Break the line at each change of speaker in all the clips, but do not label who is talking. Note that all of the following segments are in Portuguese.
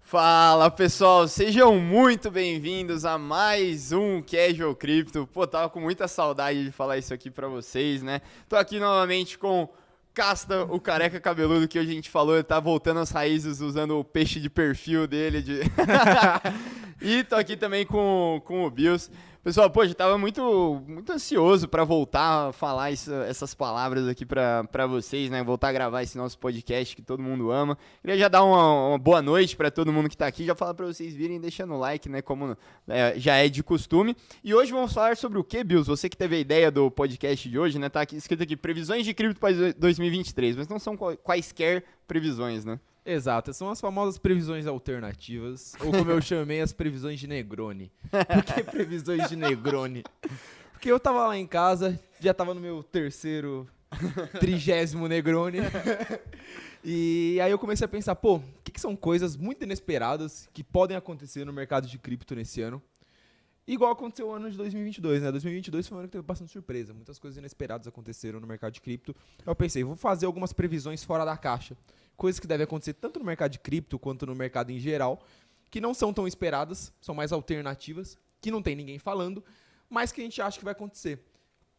Fala pessoal, sejam muito bem-vindos a mais um Casual Crypto. Pô, tava com muita saudade de falar isso aqui pra vocês, né? Tô aqui novamente com Casta, o careca cabeludo que hoje a gente falou, ele tá voltando às raízes usando o peixe de perfil dele. E tô aqui também com o Bills. Pessoal, pô, eu tava muito ansioso pra voltar a falar essas palavras aqui pra vocês, né? Voltar a gravar esse nosso podcast que todo mundo ama. Queria já dar uma boa noite pra todo mundo que tá aqui. Já falar pra vocês virem deixando o like, né? Como já é de costume. E hoje vamos falar sobre o que, Bills? Você que teve a ideia do podcast de hoje, né? Tá aqui, escrito aqui, previsões de cripto para 2023. Mas não são quaisquer previsões, né?
Exato, são as famosas previsões alternativas, ou como eu chamei, as previsões de Negroni. Por que previsões de Negroni? Porque eu tava lá em casa, já tava no meu 30º Negroni, e aí eu comecei a pensar, pô, o que são coisas muito inesperadas que podem acontecer no mercado de cripto nesse ano? Igual aconteceu o ano de 2022, né? 2022 foi um ano que teve bastante surpresa, muitas coisas inesperadas aconteceram no mercado de cripto. Eu pensei, vou fazer algumas previsões fora da caixa. Coisas que devem acontecer tanto no mercado de cripto quanto no mercado em geral, que não são tão esperadas, são mais alternativas, que não tem ninguém falando, mas que a gente acha que vai acontecer.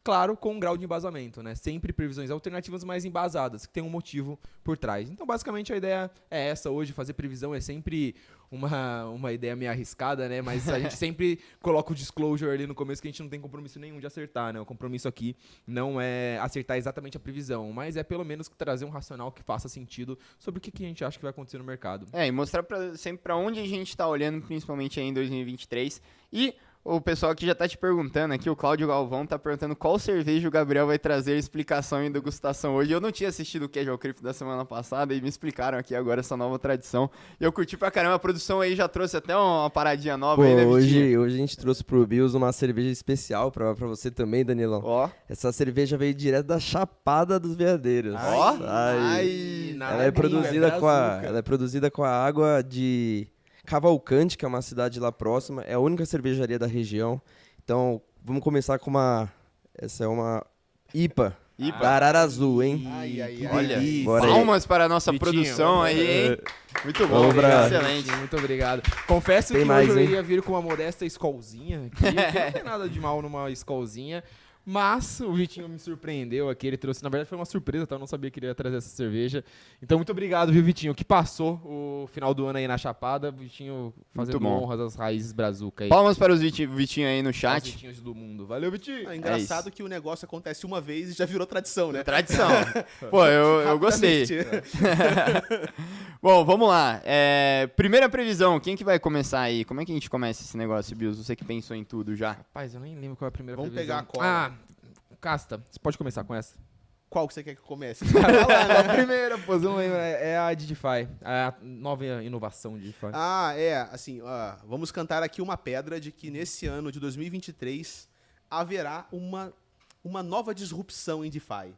Claro, com um grau de embasamento, né? Sempre previsões alternativas mais embasadas, que tem um motivo por trás. Então, basicamente, a ideia é essa hoje. Fazer previsão é sempre uma ideia meio arriscada, né? Mas a gente sempre coloca o disclosure ali no começo que a gente não tem compromisso nenhum de acertar, né? O compromisso aqui não é acertar exatamente a previsão, mas é pelo menos trazer um racional que faça sentido sobre o que a gente acha que vai acontecer no mercado.
E mostrar sempre para onde a gente tá olhando, principalmente aí em 2023. E o pessoal que já tá te perguntando aqui, o Cláudio Galvão tá perguntando qual cerveja o Gabriel vai trazer explicação e degustação hoje. Eu não tinha assistido o Casual Crypto da semana passada e me explicaram aqui agora essa nova tradição. E eu curti pra caramba, a produção aí já trouxe até uma paradinha nova.
Pô,
aí, né,
hoje a gente trouxe pro Bills uma cerveja especial pra você também, Danilão.
Ó.
Essa cerveja veio direto da Chapada dos Veadeiros.
Ó.
Ela é produzida com a água de Cavalcante, que é uma cidade lá próxima, é a única cervejaria da região. Então, vamos começar com essa é uma IPA. Da Ararazu, hein?
Olha,
bora
palmas para a nossa
Vitinho,
produção aí, hein? Muito bom, excelente.
Muito obrigado. Confesso
Tem
que
mais,
hoje eu
hein?
ia vir com uma modesta escolzinha aqui, que não tem nada de mal numa escolzinha. Mas o Vitinho me surpreendeu aqui, ele trouxe, na verdade foi uma surpresa, tá? Eu não sabia que ele ia trazer essa cerveja. Então muito obrigado, viu, Vitinho, que passou o final do ano aí na Chapada, Vitinho fazendo honras às raízes brazuca aí.
Palmas para os Vitinho aí no
Os
chat.
Vitinhos do mundo. Valeu, Vitinho!
É engraçado que o negócio acontece uma vez e já virou tradição, né?
Tradição. Pô, eu gostei. Bom, vamos lá. Primeira previsão, quem que vai começar aí? Como é que a gente começa esse negócio, Bills? Você que pensou em tudo já.
Rapaz, eu nem lembro qual é a primeira
Vamos
previsão.
pegar a cola.
Casta, você pode começar com essa?
Qual que você quer que comece?
Vai lá, né? A primeira, pô, você não lembra, é a de DeFi, a nova inovação de DeFi.
Vamos cantar aqui uma pedra de que nesse ano de 2023 haverá uma nova disrupção em DeFi.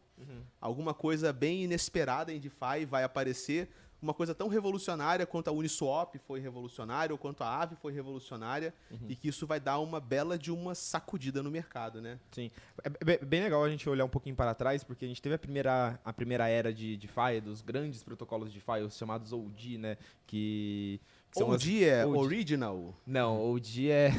Alguma coisa bem inesperada em DeFi vai aparecer, uma coisa tão revolucionária quanto a Uniswap foi revolucionária, ou quanto a Aave foi revolucionária, e que isso vai dar uma bela de uma sacudida no mercado, né?
Sim. É bem legal a gente olhar um pouquinho para trás, porque a gente teve a primeira era de DeFi, dos grandes protocolos de DeFi, os chamados OG, né? Que são
OG é
OG.
original?
Não, OG é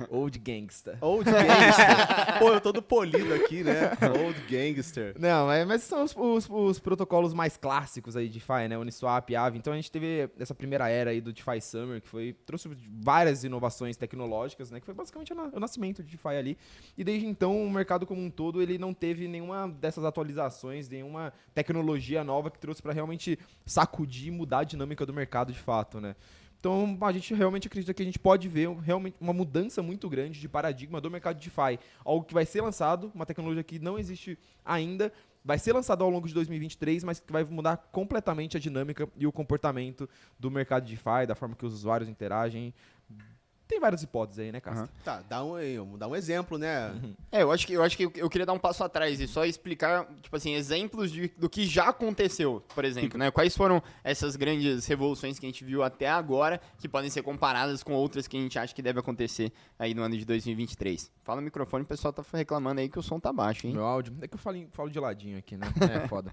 Old Gangsta.
Old Gangster. Pô, eu tô polido aqui, né? Old Gangster.
Não, mas são os protocolos mais clássicos aí de DeFi, né? Uniswap, Aave. Então a gente teve essa primeira era aí do DeFi Summer, que trouxe várias inovações tecnológicas, né? Que foi basicamente o nascimento de DeFi ali. E desde então o mercado como um todo, ele não teve nenhuma dessas atualizações, nenhuma tecnologia nova que trouxe para realmente sacudir e mudar a dinâmica do mercado de fato, né? Então, a gente realmente acredita que a gente pode ver realmente uma mudança muito grande de paradigma do mercado de DeFi. Algo que vai ser lançado, uma tecnologia que não existe ainda, vai ser lançado ao longo de 2023, mas que vai mudar completamente a dinâmica e o comportamento do mercado de DeFi, da forma que os usuários interagem. Tem várias hipóteses aí, né, Castro?
Tá, dá um exemplo, né?
Eu acho que eu queria dar um passo atrás e só explicar, tipo assim, exemplos do que já aconteceu, por exemplo, né? Quais foram essas grandes revoluções que a gente viu até agora, que podem ser comparadas com outras que a gente acha que deve acontecer aí no ano de 2023. Fala no microfone, o pessoal tá reclamando aí que o som tá baixo, hein?
Meu áudio. É que eu falo de ladinho aqui, né? É foda.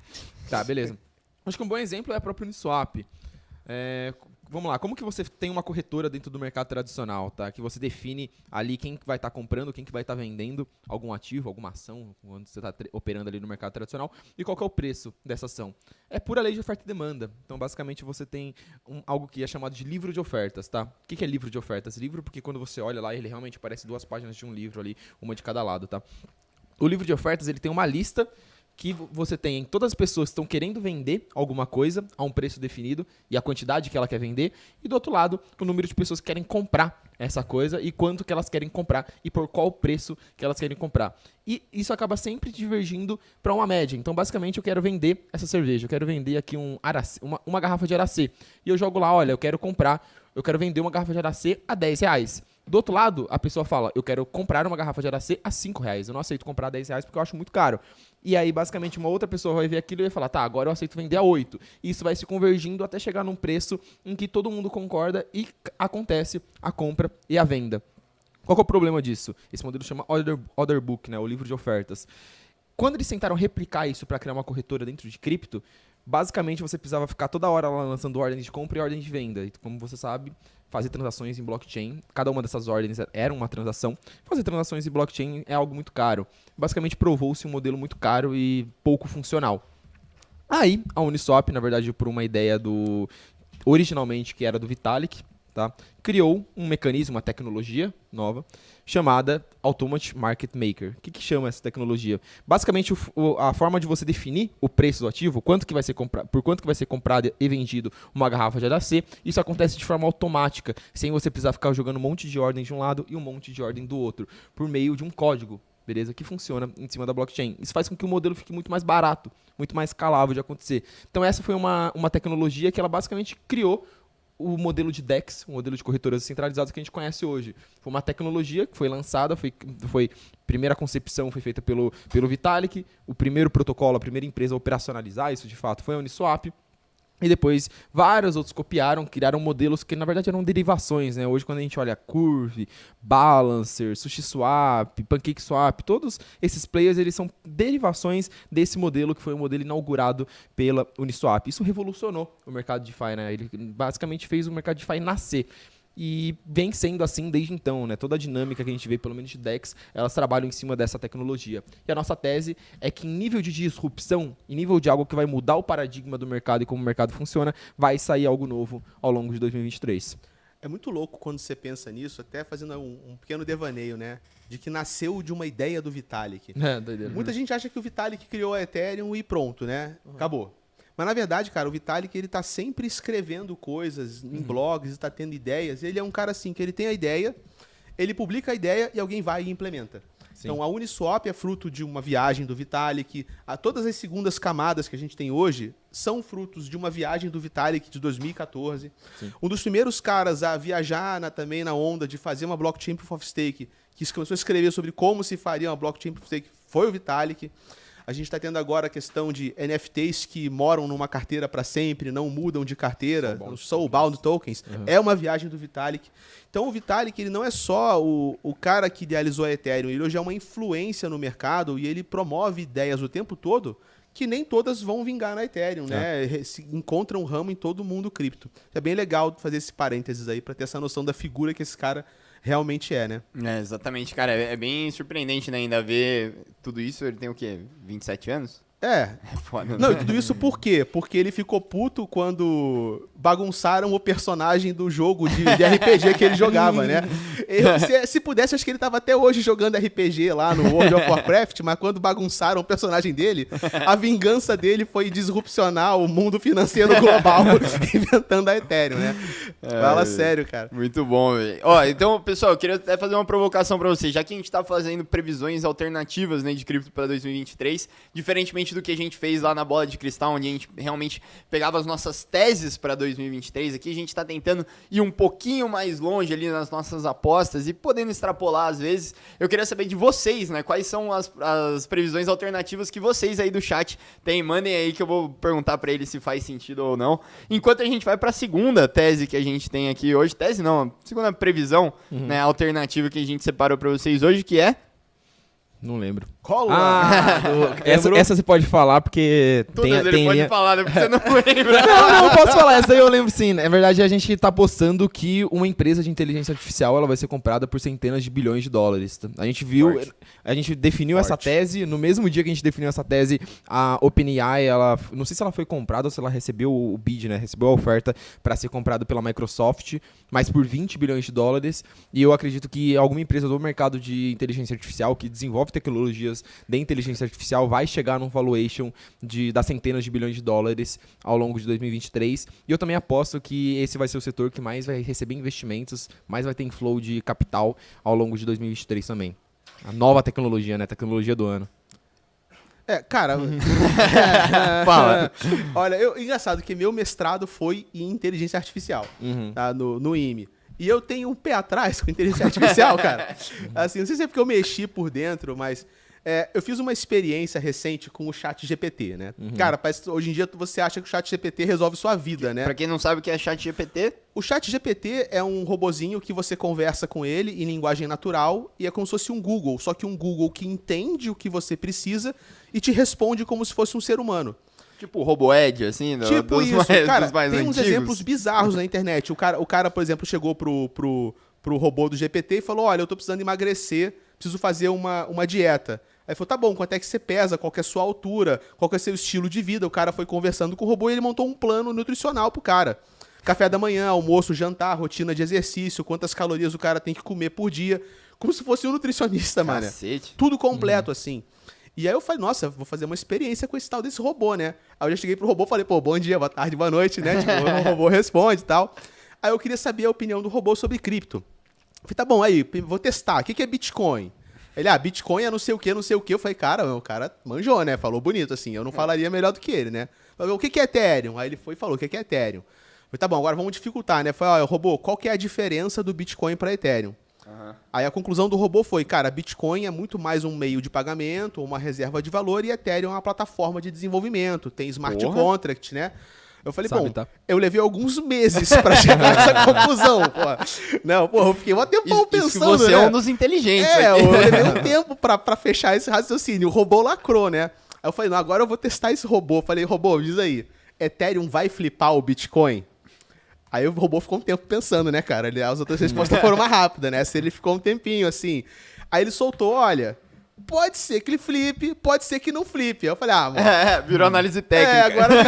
Tá, beleza. Acho que um bom exemplo é a própria Uniswap. Vamos lá, como que você tem uma corretora dentro do mercado tradicional, tá? Que você define ali quem vai estar comprando, quem que vai estar vendendo algum ativo, alguma ação, quando você está operando ali no mercado tradicional, e qual que é o preço dessa ação. É pura lei de oferta e demanda. Então, basicamente, você tem algo que é chamado de livro de ofertas, tá? O que é livro de ofertas? Livro porque quando você olha lá, ele realmente parece 2 páginas de um livro ali, uma de cada lado, tá? O livro de ofertas, ele tem uma lista que você tem todas as pessoas que estão querendo vender alguma coisa a um preço definido e a quantidade que ela quer vender, e do outro lado, o número de pessoas que querem comprar essa coisa e quanto que elas querem comprar e por qual preço que elas querem comprar. E isso acaba sempre divergindo para uma média. Então, basicamente, eu quero vender essa cerveja, eu quero vender aqui uma garrafa de Aracê. E eu jogo lá, olha, eu quero vender uma garrafa de Aracê a R$10. Do outro lado, a pessoa fala, eu quero comprar uma garrafa de Aracê a R$5. Eu não aceito comprar a R$10 porque eu acho muito caro. E aí, basicamente, uma outra pessoa vai ver aquilo e vai falar, tá, agora eu aceito vender a 8. E isso vai se convergindo até chegar num preço em que todo mundo concorda e acontece a compra e a venda. Qual que é o problema disso? Esse modelo chama Order Book, né, o livro de ofertas. Quando eles tentaram replicar isso para criar uma corretora dentro de cripto, basicamente você precisava ficar toda hora lá lançando ordens de compra e ordens de venda. E como você sabe, fazer transações em blockchain, cada uma dessas ordens era uma transação. Fazer transações em blockchain é algo muito caro. Basicamente provou-se um modelo muito caro e pouco funcional. Aí, a Uniswap, na verdade, por uma ideia originalmente que era do Vitalik, tá? Criou um mecanismo, uma tecnologia nova, chamada Automatic Market Maker. O que chama essa tecnologia? Basicamente, a forma de você definir o preço do ativo, por quanto que vai ser comprado e vendido uma garrafa de Aracê, isso acontece de forma automática, sem você precisar ficar jogando um monte de ordem de um lado e um monte de ordem do outro, por meio de um código, beleza? Que funciona em cima da blockchain. Isso faz com que o modelo fique muito mais barato, muito mais escalável de acontecer. Então, essa foi uma tecnologia que ela basicamente criou o modelo de DEX, o modelo de corretoras centralizadas que a gente conhece hoje. Foi uma tecnologia que foi lançada, primeira concepção foi feita pelo Vitalik, o primeiro protocolo, a primeira empresa a operacionalizar isso de fato foi a Uniswap. E depois vários outros copiaram, criaram modelos que na verdade eram derivações, né? Hoje quando a gente olha Curve, Balancer, SushiSwap, PancakeSwap, todos esses players eles são derivações desse modelo que foi o modelo inaugurado pela Uniswap. Isso revolucionou o mercado DeFi, né? Ele basicamente fez o mercado DeFi nascer. E vem sendo assim desde então, né? Toda a dinâmica que a gente vê, pelo menos de DEX, elas trabalham em cima dessa tecnologia. E a nossa tese é que em nível de disrupção, em nível de algo que vai mudar o paradigma do mercado e como o mercado funciona, vai sair algo novo ao longo de 2023.
É muito louco quando você pensa nisso, até fazendo um pequeno devaneio, né? De que nasceu de uma ideia do Vitalik.
Doideira.
Muita gente acha que o Vitalik criou a Ethereum e pronto, né? Acabou. Mas, na verdade, cara, o Vitalik, ele tá sempre escrevendo coisas em blogs, está tendo ideias. Ele é um cara, assim, que ele tem a ideia, ele publica a ideia e alguém vai e implementa. Sim. Então, a Uniswap é fruto de uma viagem do Vitalik. Todas as segundas camadas que a gente tem hoje são frutos de uma viagem do Vitalik de 2014. Sim. Um dos primeiros caras a viajar também na onda de fazer uma blockchain proof of stake, que começou a escrever sobre como se faria uma blockchain proof of stake, foi o Vitalik. A gente está tendo agora a questão de NFTs que moram numa carteira para sempre, não mudam de carteira, Soulbound Tokens. É uma viagem do Vitalik. Então o Vitalik ele não é só o cara que idealizou a Ethereum, ele hoje é uma influência no mercado e ele promove ideias o tempo todo que nem todas vão vingar na Ethereum, né? Se encontra um ramo em todo o mundo cripto. É bem legal fazer esse parênteses aí para ter essa noção da figura que esse cara realmente é, né?
É, exatamente, cara. É bem surpreendente, né, ainda ver tudo isso. Ele tem o quê? 27 anos?
É.
Foda,
não,
né?
e tudo isso por quê? Porque ele ficou puto quando bagunçaram o personagem do jogo de RPG que ele jogava, né? Se pudesse, acho que ele tava até hoje jogando RPG lá no World of Warcraft, mas quando bagunçaram o personagem dele, a vingança dele foi disrupcionar o mundo financeiro global, inventando a Ethereum, né? Fala sério, cara.
Muito bom, velho. Ó, então, pessoal, eu queria até fazer uma provocação pra vocês. Já que a gente tá fazendo previsões alternativas, né, de cripto pra 2023, diferentemente diferente do que a gente fez lá na Bola de Cristal, onde a gente realmente pegava as nossas teses para 2023, aqui a gente está tentando ir um pouquinho mais longe ali nas nossas apostas e podendo extrapolar às vezes. Eu queria saber de vocês, né? Quais são as previsões alternativas que vocês aí do chat têm? Mandem aí que eu vou perguntar para eles se faz sentido ou não. Enquanto a gente vai para a segunda tese que a gente tem aqui hoje, tese não, segunda previsão, né, alternativa que a gente separou para vocês hoje, que é...
Não lembro.
Cola!
Essa você pode falar, porque
Todas
tem
ele pode
linha...
falar, né? Porque você não lembra.
Não, posso falar. Essa aí eu lembro sim. Na verdade, a gente tá apostando que uma empresa de inteligência artificial ela vai ser comprada por centenas de bilhões de dólares. A gente viu, a gente definiu essa tese. No mesmo dia que a gente definiu essa tese, a OpenAI, ela, não sei se ela foi comprada ou se ela recebeu o bid, né? Recebeu a oferta para ser comprada pela Microsoft, mas por 20 bilhões de dólares. E eu acredito que alguma empresa do mercado de inteligência artificial que desenvolve tecnologias de inteligência artificial vai chegar num valuation das centenas de bilhões de dólares ao longo de 2023. E eu também aposto que esse vai ser o setor que mais vai receber investimentos, mais vai ter inflow de capital ao longo de 2023 também. A nova tecnologia, né? Tecnologia do ano.
Cara...
Fala.
Olha, engraçado que meu mestrado foi em inteligência artificial, tá? No IME. E eu tenho um pé atrás com inteligência artificial, cara. Assim, não sei se é porque eu mexi por dentro, mas... eu fiz uma experiência recente com o ChatGPT, né? Cara, parece que hoje em dia você acha que o ChatGPT resolve sua vida, né?
Pra quem não sabe o que é ChatGPT...
O ChatGPT é um robozinho que você conversa com ele em linguagem natural e é como se fosse um Google, só que um Google que entende o que você precisa e te responde como se fosse um ser humano.
Tipo o RoboEd, assim,
Tipo isso, cara,
dos mais
tem
antigos.
uns exemplos bizarros na internet. O cara, por exemplo, chegou pro robô do GPT e falou, olha, eu tô precisando emagrecer, preciso fazer uma dieta. Aí falou, tá bom, quanto é que você pesa, qual que é a sua altura, qual que é o seu estilo de vida. O cara foi conversando com o robô e ele montou um plano nutricional pro cara. Café da manhã, almoço, jantar, rotina de exercício, quantas calorias o cara tem que comer por dia. Como se fosse um nutricionista, mano.
Cacete.
Tudo completo, assim. E aí eu falei, nossa, vou fazer uma experiência com esse tal desse robô, né? Aí eu já cheguei pro robô e falei, pô, bom dia, boa tarde, boa noite, né? Tipo, o robô responde e tal. Aí eu queria saber a opinião do robô sobre cripto. Falei, tá bom, aí, vou testar. O que é Bitcoin? Ele, Bitcoin é não sei o que, não sei o que. Eu falei, cara, o cara manjou, né? Falou bonito, assim. Eu não falaria melhor do que ele, né? Falei, o que é Ethereum? Aí ele foi e falou, o que é Ethereum? Eu falei, tá bom, agora vamos dificultar, né? Falei, robô, qual que é a diferença do Bitcoin para Ethereum? Aí a conclusão do robô foi, cara, Bitcoin é muito mais um meio de pagamento, uma reserva de valor, e Ethereum é uma plataforma de desenvolvimento, tem smart contract, né? Eu falei, eu levei alguns meses pra chegar nessa conclusão, pô. Não, pô, eu fiquei um tempão pensando,
isso que você
né?
é um dos inteligentes
eu
aqui.
levei um tempo pra fechar esse raciocínio. O robô lacrou, né? Aí eu falei, não, agora eu vou testar esse robô. Eu falei, robô, diz aí, Ethereum vai flipar o Bitcoin? Aí o robô ficou um tempo pensando, né, cara? As outras respostas foram mais rápidas, né? Ele ficou um tempinho, assim. Aí ele soltou, olha, pode ser que ele flipe, pode ser que não flipe. Aí eu falei, mano...
virou análise técnica.
Agora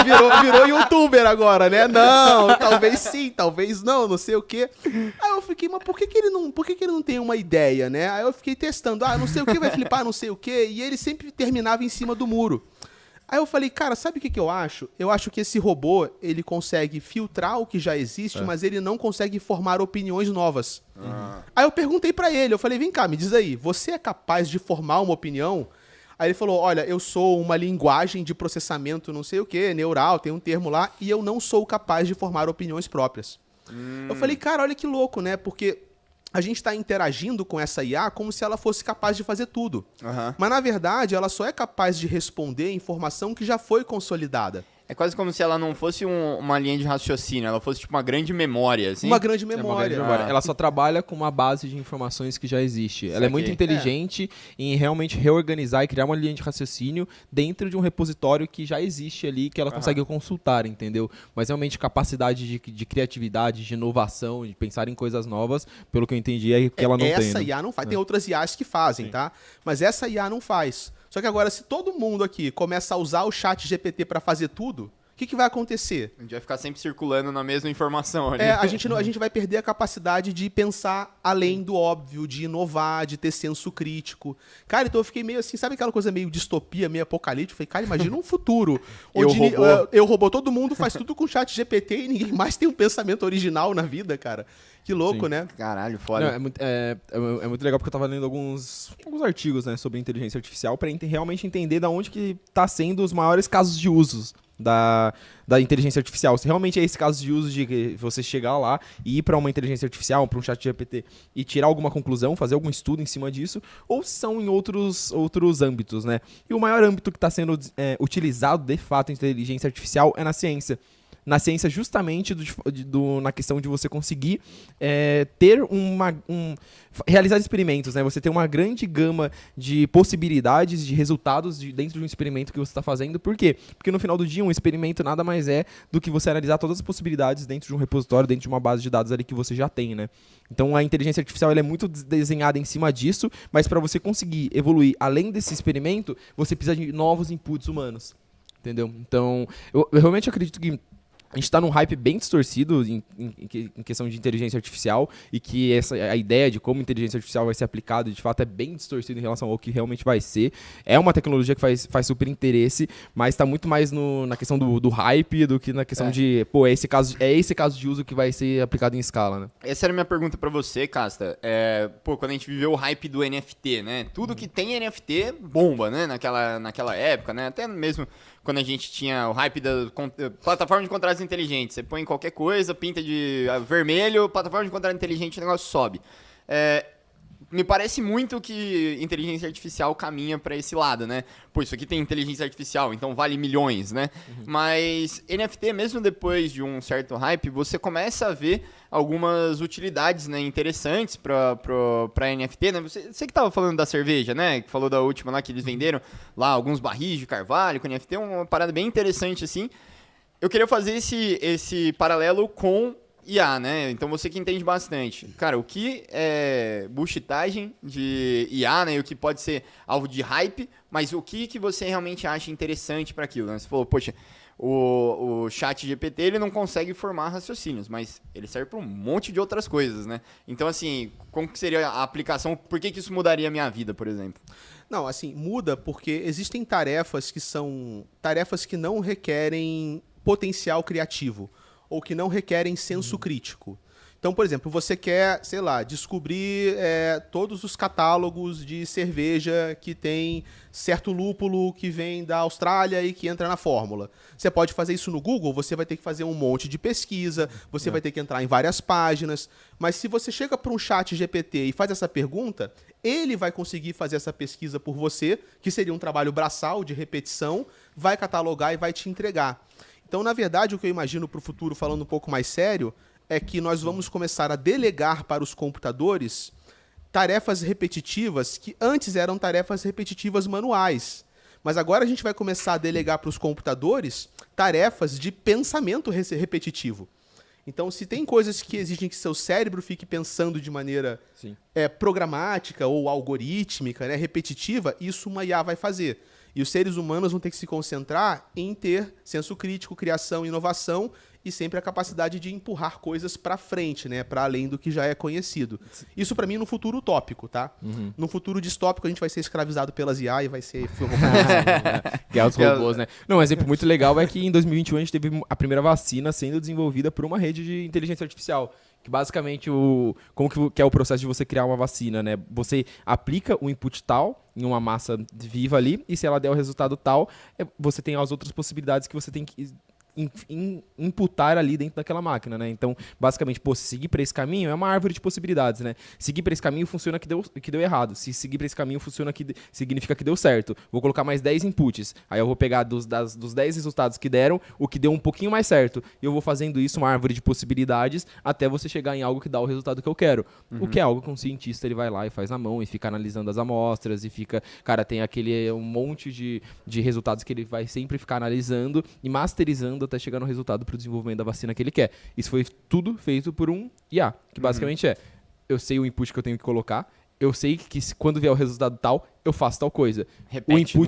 virou o quê? Virou youtuber agora, né? Não, talvez sim, talvez não sei o quê. Aí eu fiquei, mas por que ele não tem uma ideia, né? Aí eu fiquei testando, não sei o que vai flipar, não sei o quê. E ele sempre terminava em cima do muro. Aí eu falei, cara, sabe o que eu acho? Eu acho que esse robô, ele consegue filtrar o que já existe, mas ele não consegue formar opiniões novas. Aí eu perguntei pra ele, eu falei, vem cá, me diz aí, você é capaz de formar uma opinião? Aí ele falou, olha, eu sou uma linguagem de processamento não sei o que, neural, tem um termo lá, e eu não sou capaz de formar opiniões próprias. Eu falei, cara, olha que louco, né? Porque a gente está interagindo com essa IA como se ela fosse capaz de fazer tudo. Mas, na verdade, ela só é capaz de responder informação que já foi consolidada.
É quase como se ela não fosse uma linha de raciocínio, ela fosse tipo uma grande memória, assim.
Uma grande memória.
Ela só trabalha com uma base de informações que já existe. Ela é muito inteligente em realmente reorganizar e criar uma linha de raciocínio dentro de um repositório que já existe ali, que ela consegue consultar, entendeu? Mas realmente capacidade de criatividade, de inovação, de pensar em coisas novas, pelo que eu entendi, é que ela não tem.
Essa IA não faz. Tem outras IAs que fazem, tá? Mas essa IA não faz. Só que agora, se todo mundo aqui começa a usar o ChatGPT para fazer tudo, o que vai acontecer?
A gente vai ficar sempre circulando na mesma informação ali.
A gente vai perder a capacidade de pensar além do óbvio, de inovar, de ter senso crítico. Cara, então eu fiquei meio assim, sabe aquela coisa meio distopia, meio apocalíptica? Eu falei, cara, imagina um futuro onde eu robô, todo mundo faz tudo com chat GPT e ninguém mais tem um pensamento original na vida, cara. Que louco, né?
Caralho, foda.
Não, é muito legal porque eu tava lendo alguns artigos, né, sobre inteligência artificial para realmente entender de onde que tá sendo os maiores casos de usos da inteligência artificial. Se realmente é esse caso de uso de você chegar lá e ir para uma inteligência artificial, para um chat GPT e tirar alguma conclusão, fazer algum estudo em cima disso, ou se são em outros âmbitos, né? E o maior âmbito que está sendo utilizado, de fato, em inteligência artificial é na ciência. Na ciência, justamente na questão de você conseguir realizar experimentos, né? Você tem uma grande gama de possibilidades, de resultados dentro de um experimento que você está fazendo. Por quê? Porque no final do dia, um experimento nada mais é do que você analisar todas as possibilidades dentro de um repositório, dentro de uma base de dados ali que você já tem, né? Então, a inteligência artificial ela é muito desenhada em cima disso, mas para você conseguir evoluir além desse experimento, você precisa de novos inputs humanos, entendeu? Então, eu realmente acredito que a gente está num hype bem distorcido em questão de inteligência artificial e que a ideia de como inteligência artificial vai ser aplicada, de fato, é bem distorcida em relação ao que realmente vai ser. É uma tecnologia que faz super interesse, mas está muito mais na questão do hype do que na questão de, pô, é esse caso de uso que vai ser aplicado em escala, né?
Essa era a minha pergunta pra você, Casta. Quando a gente viveu o hype do NFT, né? Tudo que tem NFT bomba, né? Naquela época, né? Até mesmo quando a gente tinha o hype da plataforma de contratos inteligentes. Você põe qualquer coisa, pinta de vermelho, plataforma de contrato inteligente, o negócio sobe. Me parece muito que inteligência artificial caminha para esse lado, né? Pô, isso aqui tem inteligência artificial, então vale milhões, né? Mas NFT, mesmo depois de um certo hype, você começa a ver algumas utilidades, né, interessantes para NFT, né? Você que estava falando da cerveja, né? Que falou da última lá que eles venderam lá alguns barris de carvalho com NFT, uma parada bem interessante assim. Eu queria fazer esse paralelo com IA, né? Então você que entende bastante. Cara, o que é bullshitagem de IA, né? E o que pode ser alvo de hype, mas o que você realmente acha interessante para aquilo, né? Você falou, poxa, o chat GPT ele não consegue formar raciocínios, mas ele serve para um monte de outras coisas, né? Então, assim, como que seria a aplicação? Por que isso mudaria a minha vida, por exemplo?
Não, assim, muda porque existem tarefas que são tarefas que não requerem potencial criativo ou que não requerem senso crítico. Então, por exemplo, você quer, sei lá, descobrir todos os catálogos de cerveja que tem certo lúpulo que vem da Austrália e que entra na fórmula. Você pode fazer isso no Google, você vai ter que fazer um monte de pesquisa, você vai ter que entrar em várias páginas, mas se você chega para um chat GPT e faz essa pergunta, ele vai conseguir fazer essa pesquisa por você, que seria um trabalho braçal de repetição, vai catalogar e vai te entregar. Então, na verdade, o que eu imagino para o futuro, falando um pouco mais sério, é que nós vamos começar a delegar para os computadores tarefas repetitivas que antes eram tarefas repetitivas manuais. Mas agora a gente vai começar a delegar para os computadores tarefas de pensamento repetitivo. Então, se tem coisas que exigem que seu cérebro fique pensando de maneira programática ou algorítmica, né, repetitiva, isso uma IA vai fazer. E os seres humanos vão ter que se concentrar em ter senso crítico, criação, inovação e sempre a capacidade de empurrar coisas para frente, né, para além do que já é conhecido. Isso para mim no futuro utópico, tá? No futuro distópico a gente vai ser escravizado pelas IA e vai ser
guerra dos robôs, né? Não, um exemplo muito legal é que em 2021 a gente teve a primeira vacina sendo desenvolvida por uma rede de inteligência artificial. Que basicamente, como que é o processo de você criar uma vacina, né? Você aplica o input tal em uma massa viva ali, e se ela der o resultado tal, você tem as outras possibilidades que você tem que imputar ali dentro daquela máquina, né? Então, basicamente, se seguir para esse caminho, é uma árvore de possibilidades, né? Seguir para esse caminho funciona que deu errado. Se seguir para esse caminho funciona que significa que deu certo. Vou colocar mais 10 inputs. Aí eu vou pegar dos 10 resultados que deram, o que deu um pouquinho mais certo. E eu vou fazendo isso, uma árvore de possibilidades, até você chegar em algo que dá o resultado que eu quero. O que é algo que um cientista ele vai lá e faz na mão e fica analisando as amostras e fica... Cara, tem um monte de resultados que ele vai sempre ficar analisando e masterizando até chegar no resultado para o desenvolvimento da vacina que ele quer. Isso foi tudo feito por um IA, que basicamente eu sei o input que eu tenho que colocar, eu sei que quando vier o resultado tal, eu faço tal coisa.
Repete.
O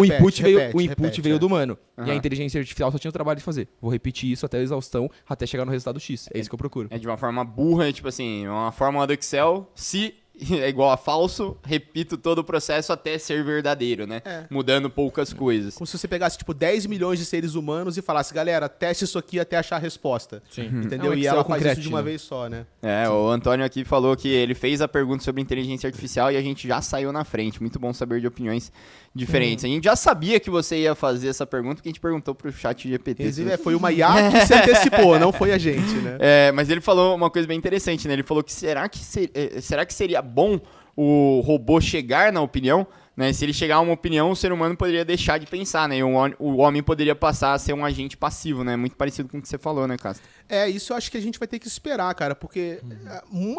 input
Repete,
veio
é.
do humano.
Aham.
E a inteligência artificial só tinha o trabalho de fazer. Vou repetir isso até a exaustão, até chegar no resultado X. É isso que eu procuro.
É de uma forma burra, tipo assim, uma fórmula do Excel, se é igual a falso, repito todo o processo até ser verdadeiro, né?
É.
Mudando poucas coisas.
Como se você pegasse, tipo, 10 milhões de seres humanos e falasse, galera, teste isso aqui até achar a resposta.
Sim.
Entendeu?
É um
E
Excel
ela
com
faz isso de
creatina.
uma vez só, né?
É, o Antônio aqui falou que ele fez a pergunta sobre inteligência artificial e a gente já saiu na frente. Muito bom saber de opiniões diferentes. A gente já sabia que você ia fazer essa pergunta, porque a gente perguntou pro chat GPT.
Inclusive, foi uma IA que se antecipou, não foi a gente, né?
É, mas ele falou uma coisa bem interessante, né? Ele falou que será que seria bom o robô chegar na opinião? Né? Se ele chegar a uma opinião, o ser humano poderia deixar de pensar, né? E o homem poderia passar a ser um agente passivo, né? Muito parecido com o que você falou, né, Castro?
É, isso eu acho que a gente vai ter que esperar, cara, porque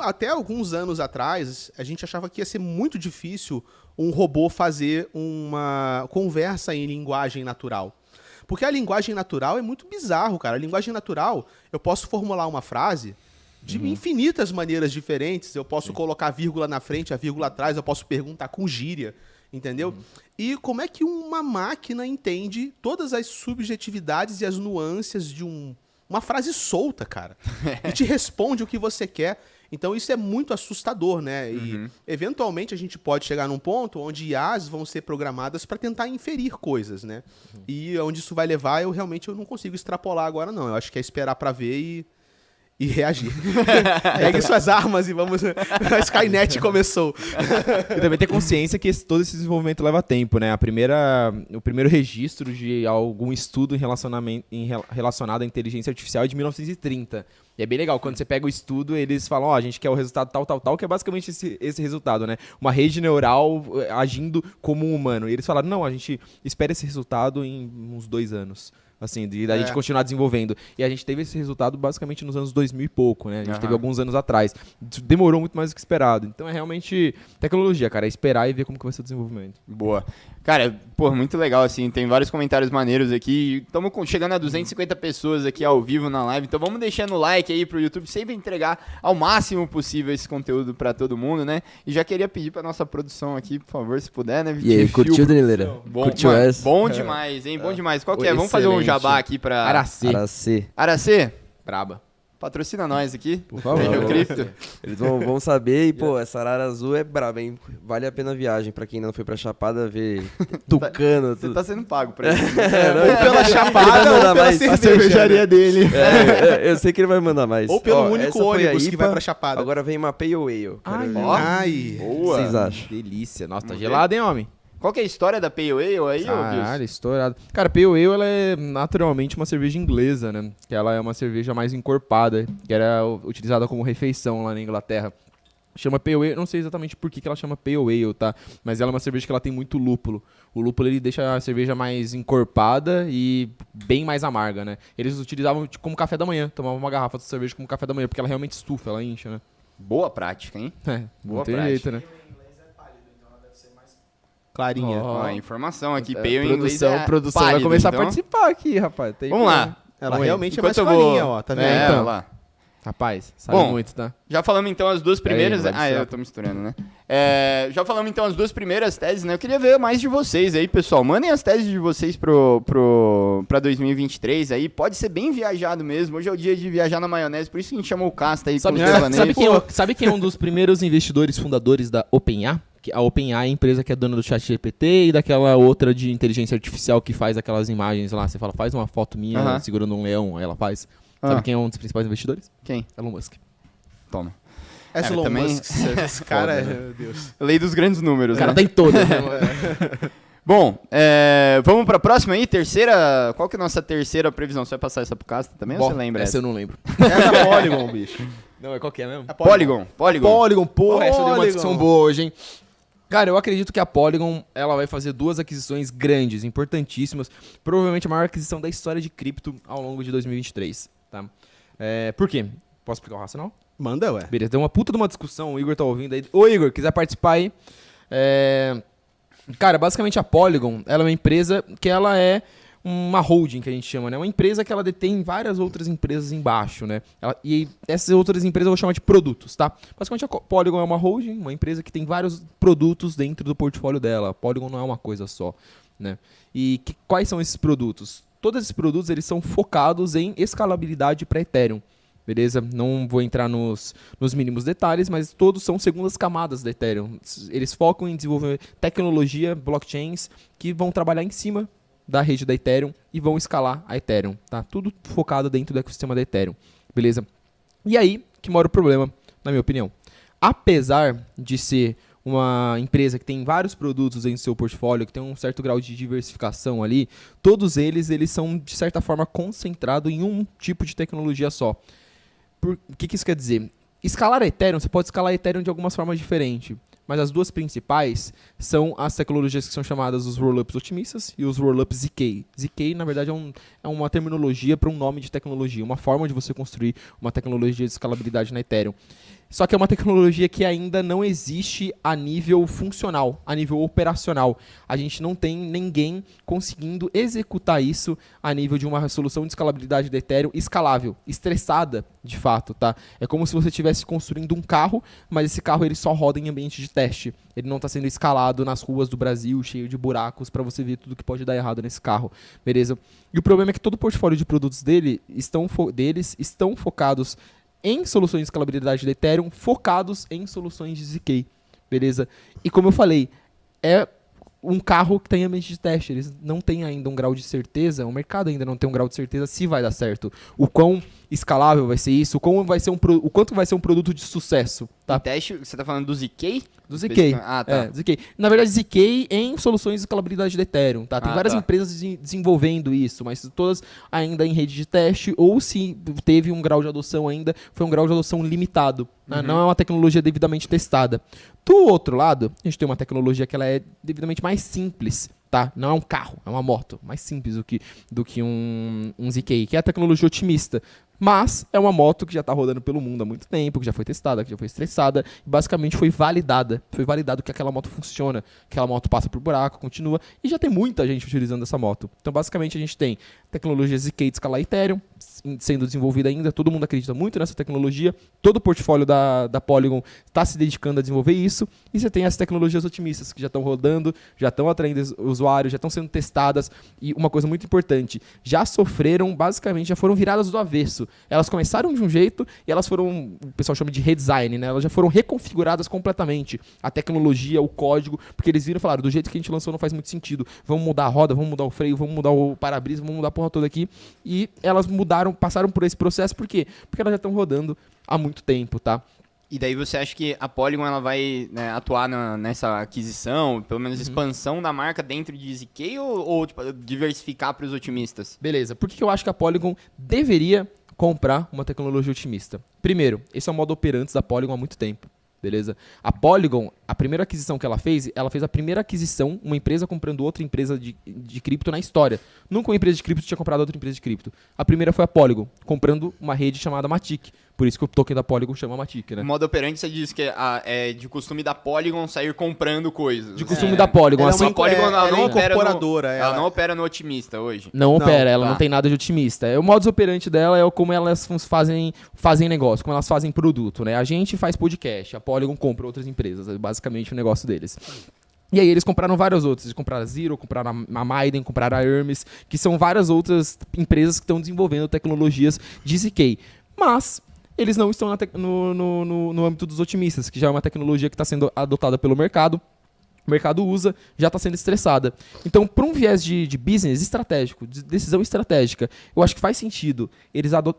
até alguns anos atrás, a gente achava que ia ser muito difícil um robô fazer uma conversa em linguagem natural. Porque a linguagem natural é muito bizarro, cara. A linguagem natural, eu posso formular uma frase de infinitas maneiras diferentes. Eu posso colocar a vírgula na frente, a vírgula atrás, eu posso perguntar com gíria, entendeu? E como é que uma máquina entende todas as subjetividades e as nuances de uma frase solta, cara? E te responde o que você quer. Então isso é muito assustador, né? E eventualmente a gente pode chegar num ponto onde IAs vão ser programadas para tentar inferir coisas, né? E onde isso vai levar, eu realmente não consigo extrapolar agora, não. Eu acho que é esperar para ver e reagir. Pegue suas armas e vamos... A Skynet começou.
E também ter consciência que todo esse desenvolvimento leva tempo, né? O primeiro registro de algum estudo relacionado à inteligência artificial é de 1930. E é bem legal, quando você pega o estudo, eles falam, ó, a gente quer o resultado tal, que é basicamente esse resultado, né? Uma rede neural agindo como um humano. E eles falaram, não, a gente espera esse resultado em uns 2 anos. Assim, da gente continuar desenvolvendo. E a gente teve esse resultado basicamente nos anos 2000 e pouco, né? A gente teve alguns anos atrás. Demorou muito mais do que esperado. Então é realmente tecnologia, cara. É esperar e ver como que vai ser o desenvolvimento.
Boa. Cara, pô, muito legal, assim, tem vários comentários maneiros aqui. Estamos chegando a 250 pessoas aqui ao vivo na live, então vamos deixando o like aí pro YouTube, sempre entregar ao máximo possível esse conteúdo pra todo mundo, né? E já queria pedir pra nossa produção aqui, por favor, se puder, né?
E aí, curtiu, Danileira?
Bom,
Curtiu
mano,
essa?
bom demais, hein? Bom demais. Qual que é? Vamos fazer um jabá aqui pra...
Aracê.
Aracê,
Braba.
patrocina nós aqui.
Por favor.
Veja o cripto.
Eles vão saber e, pô, essa arara azul é braba, hein? Vale a pena a viagem pra quem ainda não foi pra Chapada ver tucano,
Você
tudo.
tá sendo pago pra isso.
Ou pela chapada
Ele vai
ou
mandar
pela
mais.
cerveja.
A cervejaria
dele.
Eu sei que ele vai mandar mais.
Ou pelo
Ó,
único
essa foi a
ônibus que
IPA,
vai pra Chapada.
Agora vem uma Pale Ale.
Ai,
Quero ver.
ó.
Ai.
O que
Boa.
vocês acham?
Delícia. Nossa, tá
Vamos
gelado, hein, homem?
Qual que é a história da Pale Ale aí, ô
Caralho, estourado. Cara, Pale Ale, ela é naturalmente uma cerveja inglesa, né? Que ela é uma cerveja mais encorpada, que era utilizada como refeição lá na Inglaterra. Chama Pale Ale, não sei exatamente por que ela chama Pale Ale, tá? Mas ela é uma cerveja que ela tem muito lúpulo. O lúpulo, ele deixa a cerveja mais encorpada e bem mais amarga, né? Eles utilizavam como café da manhã, tomavam uma garrafa de cerveja como café da manhã, porque ela realmente estufa, ela incha, né?
Boa prática, hein?
Não
Boa
tem
prática.
jeito, né?
Clarinha.
Ó.
Ó, informação aqui, Pale em inglês
Produção vai
pálido,
começar
então.
a participar aqui, rapaz. Tem
Vamos lá.
Ela
Vamos aí.
realmente é mais
Enquanto eu vou-
clarinha, ó. Tá vendo?
É,
então.
olha lá.
Rapaz, sabe
Bom,
muito, tá?
Já falamos então as duas primeiras.
vai dizer.
Eu tô misturando, né? Já falamos então as duas primeiras teses, né? Eu queria ver mais de vocês aí, pessoal. Mandem as teses de vocês pra 2023 aí. Pode ser bem viajado mesmo. Hoje é o dia de viajar na maionese, por isso que a gente chamou o Casta aí
Sabe,
com os devaneios.
sabe quem é um dos primeiros investidores fundadores da OpenAI? A OpenAI é a empresa que é dona do ChatGPT e daquela outra de inteligência artificial que faz aquelas imagens lá. Você fala, faz uma foto minha
Aham.
segurando um leão, aí ela faz. Sabe quem é um dos principais investidores?
Quem?
Elon Musk.
Toma.
Elon
também-
Musk, esse cara,
Foda, né?
meu Deus.
Lei dos grandes números,
O cara
né?
tá em todas, né?
Bom, vamos pra próxima aí, terceira. Qual que é a nossa terceira previsão? Você vai passar essa pro Casta também ou você lembra?
Essa eu não lembro.
É da Polygon, bicho.
Não, é qual que é mesmo?
É
Polygon.
Polygon, porra, essa deu uma
Polygon.
discussão boa hoje, hein? Cara, eu acredito que a Polygon ela vai fazer 2 aquisições grandes, importantíssimas. Provavelmente a maior aquisição da história de cripto ao longo de 2023, tá? Por quê? Posso explicar o racional?
Manda, ué.
Beleza, deu uma puta de uma discussão, o Igor tá ouvindo aí. Ô Igor, quiser participar aí. Cara, basicamente a Polygon, ela é uma empresa que ela é uma holding, que a gente chama, né? Uma empresa que ela detém várias outras empresas embaixo, né? E essas outras empresas eu vou chamar de produtos, tá? Basicamente a Polygon é uma holding, uma empresa que tem vários produtos dentro do portfólio dela. A Polygon não é uma coisa só, né? E quais são esses produtos? Todos esses produtos, eles são focados em escalabilidade para Ethereum. Beleza? Não vou entrar nos mínimos detalhes, mas todos são segundas camadas da Ethereum. Eles focam em desenvolver tecnologia, blockchains, que vão trabalhar em cima da rede da Ethereum e vão escalar a Ethereum. Tá? Tudo focado dentro do ecossistema da Ethereum. Beleza? E aí que mora o problema, na minha opinião. Apesar de ser uma empresa que tem vários produtos em seu portfólio, que tem um certo grau de diversificação ali, todos eles são, de certa forma, concentrados em um tipo de tecnologia só. O que isso quer dizer? Escalar a Ethereum, você pode escalar a Ethereum de algumas formas diferentes, mas as duas principais são as tecnologias que são chamadas os rollups otimistas e os rollups ZK. ZK, na verdade, é uma terminologia para um nome de tecnologia, uma forma de você construir uma tecnologia de escalabilidade na Ethereum. Só que é uma tecnologia que ainda não existe a nível funcional, a nível operacional. A gente não tem ninguém conseguindo executar isso a nível de uma solução de escalabilidade da Ethereum escalável, estressada, de fato, tá? É como se você estivesse construindo um carro, mas esse carro ele só roda em ambiente de teste. Ele não está sendo escalado nas ruas do Brasil, cheio de buracos, para você ver tudo que pode dar errado nesse carro, beleza? E o problema é que todo o portfólio de produtos deles estão focados em soluções de escalabilidade da Ethereum, focados em soluções de ZK, beleza? E como eu falei, é um carro que tem ambiente de teste, eles não têm ainda um grau de certeza, o mercado ainda não tem um grau de certeza se vai dar certo. O quão escalável vai ser isso, o quanto vai ser um produto de sucesso, tá?
O teste, você tá falando do ZK?
Do ZK.
Ah, tá.
ZK. Na verdade, ZK em soluções de escalabilidade da Ethereum, tá? Tem várias empresas desenvolvendo isso, mas todas ainda em rede de teste, ou se teve um grau de adoção ainda, foi um grau de adoção limitado. Né? Não é uma tecnologia devidamente testada. Do outro lado, a gente tem uma tecnologia que ela é devidamente mais simples, tá? Não é um carro, é uma moto. Mais simples do que um ZK, que é a tecnologia otimista. Mas é uma moto que já está rodando pelo mundo há muito tempo, que já foi testada, que já foi estressada, e basicamente foi validada. Foi validado que aquela moto funciona, que aquela moto passa por buraco, continua, e já tem muita gente utilizando essa moto. Então, basicamente, a gente tem tecnologia ZK de escalar Ethereum, sendo desenvolvida ainda, todo mundo acredita muito nessa tecnologia, todo o portfólio da Polygon está se dedicando a desenvolver isso, e você tem as tecnologias otimistas que já estão rodando, já estão atraindo usuários, já estão sendo testadas, e uma coisa muito importante, já foram viradas do avesso. Elas começaram de um jeito e elas foram, o pessoal chama de redesign, né? Elas já foram reconfiguradas completamente. A tecnologia, o código, porque eles viram e falaram, do jeito que a gente lançou não faz muito sentido. Vamos mudar a roda, vamos mudar o freio, vamos mudar o para-brisa, vamos mudar a porra toda aqui. E elas passaram por esse processo, por quê? Porque elas já estão rodando há muito tempo, tá?
E daí você acha que a Polygon ela vai, né, atuar nessa aquisição, pelo menos expansão da marca dentro de ZK ou tipo, diversificar para os otimistas?
Beleza. Por que eu acho que a Polygon deveria comprar uma tecnologia otimista? Primeiro, esse é o modo operante da Polygon há muito tempo. Beleza? A Polygon, a primeira aquisição que ela fez a primeira aquisição, uma empresa comprando outra empresa de cripto na história. Nunca uma empresa de cripto tinha comprado outra empresa de cripto. A primeira foi a Polygon, comprando uma rede chamada Matic. Por isso que o token da Polygon chama Matic, né?
O modo operante você diz que é de costume da Polygon sair comprando coisas.
De costume da Polygon.
Assim, a Polygon
ela
não
é
opera
incorporadora.
ela não opera no otimista hoje.
Não opera, ela
tá.
não tem nada de otimista. O modus operandi dela é como elas fazem negócio, como elas fazem produto, né? A gente faz podcast, a Polygon compra outras empresas, é basicamente o negócio deles. E aí eles compraram várias outras, eles compraram a Zero, compraram a Maiden, compraram a Hermes, que são várias outras empresas que estão desenvolvendo tecnologias de ZK. Mas eles não estão no âmbito dos otimistas, que já é uma tecnologia que está sendo adotada pelo mercado. O mercado usa, já está sendo estressada. Então, para um viés de business estratégico, de decisão estratégica, eu acho que faz sentido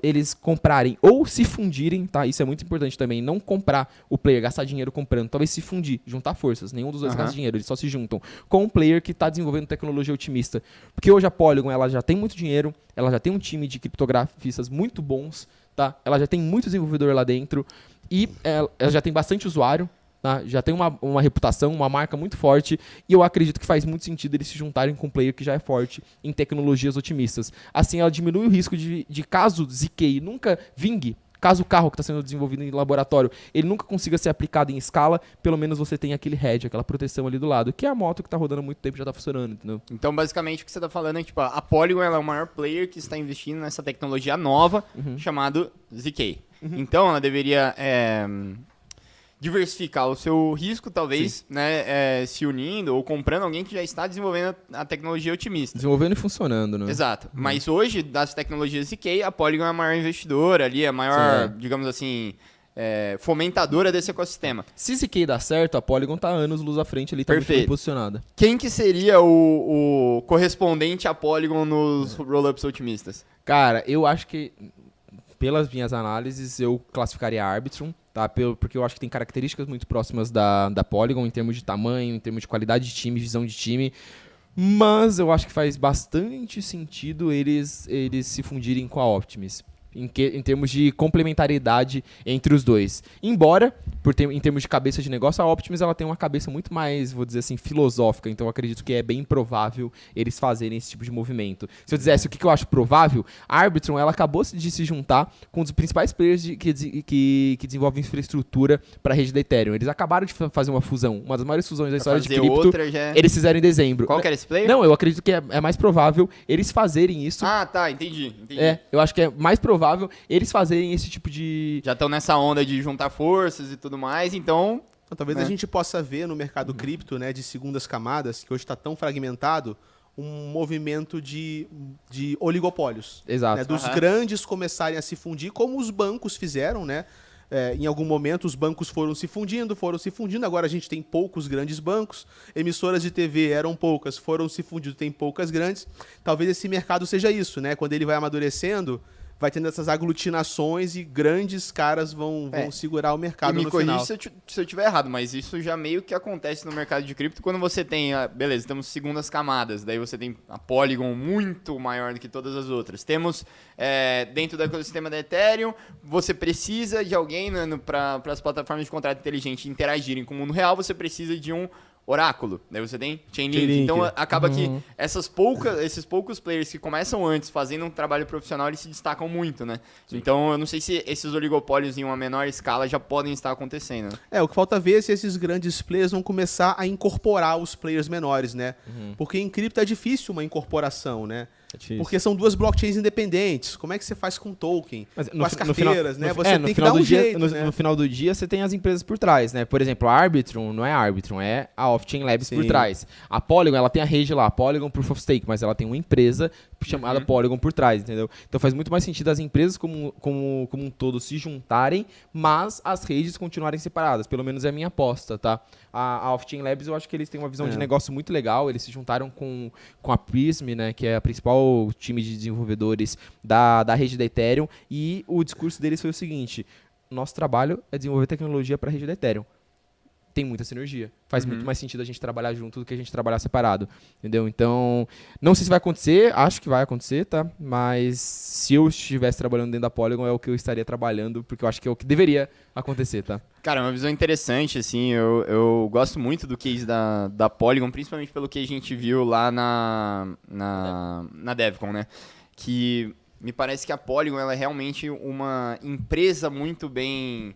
eles comprarem ou se fundirem, tá? Isso é muito importante também, não comprar o player, gastar dinheiro comprando, talvez se fundir, juntar forças. Nenhum dos dois gasta dinheiro, eles só se juntam com um player que está desenvolvendo tecnologia otimista. Porque hoje a Polygon, ela já tem muito dinheiro, ela já tem um time de criptografistas muito bons, tá? Ela já tem muito desenvolvedor lá dentro e ela já tem bastante usuário. Tá? Já tem uma reputação, uma marca muito forte, e eu acredito que faz muito sentido eles se juntarem com um player que já é forte em tecnologias otimistas. Assim, ela diminui o risco de caso ZK nunca vingue, caso o carro que está sendo desenvolvido em laboratório, ele nunca consiga ser aplicado em escala, pelo menos você tem aquele hedge, aquela proteção ali do lado, que é a moto que está rodando há muito tempo e já está funcionando, entendeu?
Então, basicamente, o que você está falando é que tipo, a Polygon ela é o maior player que está investindo nessa tecnologia nova, chamado ZK. Então, ela deveria diversificar o seu risco, talvez, né, se unindo ou comprando alguém que já está desenvolvendo a tecnologia otimista.
Desenvolvendo e funcionando, né?
Exato. Mas hoje, das tecnologias ZK, a Polygon é a maior investidora ali, a maior, digamos assim, fomentadora desse ecossistema.
Se ZK dá certo, a Polygon tá anos luz à frente ali, tá muito bem posicionada.
Quem que seria o correspondente à Polygon nos rollups otimistas?
Cara, eu acho que, pelas minhas análises, eu classificaria a Arbitrum, tá? Porque eu acho que tem características muito próximas da Polygon em termos de tamanho, em termos de qualidade de time, visão de time. Mas eu acho que faz bastante sentido eles se fundirem com a Optimus. Em termos de complementariedade entre os dois. Embora, em termos de cabeça de negócio, a Optimus ela tem uma cabeça muito mais, vou dizer assim, filosófica. Então eu acredito que é bem provável eles fazerem esse tipo de movimento. Se eu dissesse o que eu acho provável, a Arbitrum ela acabou de se juntar com um dos principais players que desenvolvem infraestrutura para a rede da Ethereum. Eles acabaram de fazer uma fusão, uma das maiores fusões da história de cripto. Eles fizeram em dezembro.
Qual que era esse player?
Não, eu acredito que é mais provável eles fazerem isso.
Ah, tá, entendi.
Eu acho que é mais provável eles fazerem esse tipo de...
Já estão nessa onda de juntar forças e tudo mais, então...
Talvez a gente possa ver no mercado cripto, né, de segundas camadas, que hoje está tão fragmentado, um movimento de oligopólios.
Exato.
Né, dos grandes começarem a se fundir, como os bancos fizeram, né? Em algum momento os bancos foram se fundindo, agora a gente tem poucos grandes bancos, emissoras de TV eram poucas, foram se fundindo, tem poucas grandes. Talvez esse mercado seja isso, né? Quando ele vai amadurecendo, vai tendo essas aglutinações e grandes caras vão segurar o mercado no final.
Me corrija se eu estiver errado, mas isso já meio que acontece no mercado de cripto quando você tem, beleza, temos segundas camadas, daí você tem a Polygon muito maior do que todas as outras. Temos, dentro do ecossistema da Ethereum, você precisa de alguém para as plataformas de contrato inteligente interagirem com o mundo real, você precisa de um oráculo, daí você tem Chainlink. Então acaba que esses poucos players que começam antes fazendo um trabalho profissional, eles se destacam muito, né? Sim. Então eu não sei se esses oligopólios em uma menor escala já podem estar acontecendo.
O que falta ver é se esses grandes players vão começar a incorporar os players menores, né? Porque em cripto é difícil uma incorporação, né? Porque são duas blockchains independentes. Como é que você faz com token? Com as carteiras, né? Você tem que dar um jeito, né?
No final do dia, você tem as empresas por trás, né? Por exemplo, a Arbitrum não é a Arbitrum, é a Off-Chain Labs por trás. A Polygon, ela tem a rede lá, a Polygon Proof of Stake, mas ela tem uma empresa chamada Polygon por trás, entendeu? Então faz muito mais sentido as empresas como um todo se juntarem, mas as redes continuarem separadas. Pelo menos é a minha aposta, tá? A Off-Chain Labs, eu acho que eles têm uma visão de negócio muito legal. Eles se juntaram com a Prism, né? Que é a principal time de desenvolvedores da rede da Ethereum. E o discurso deles foi o seguinte: nosso trabalho é desenvolver tecnologia para a rede da Ethereum. Tem muita sinergia. Faz muito mais sentido a gente trabalhar junto do que a gente trabalhar separado. Entendeu? Então, não sei se vai acontecer, acho que vai acontecer, tá? Mas se eu estivesse trabalhando dentro da Polygon, é o que eu estaria trabalhando, porque eu acho que é o que deveria acontecer, tá?
Cara, uma visão interessante, assim, eu gosto muito do case da Polygon, principalmente pelo que a gente viu lá na DevCon, né? Que me parece que a Polygon ela é realmente uma empresa muito bem...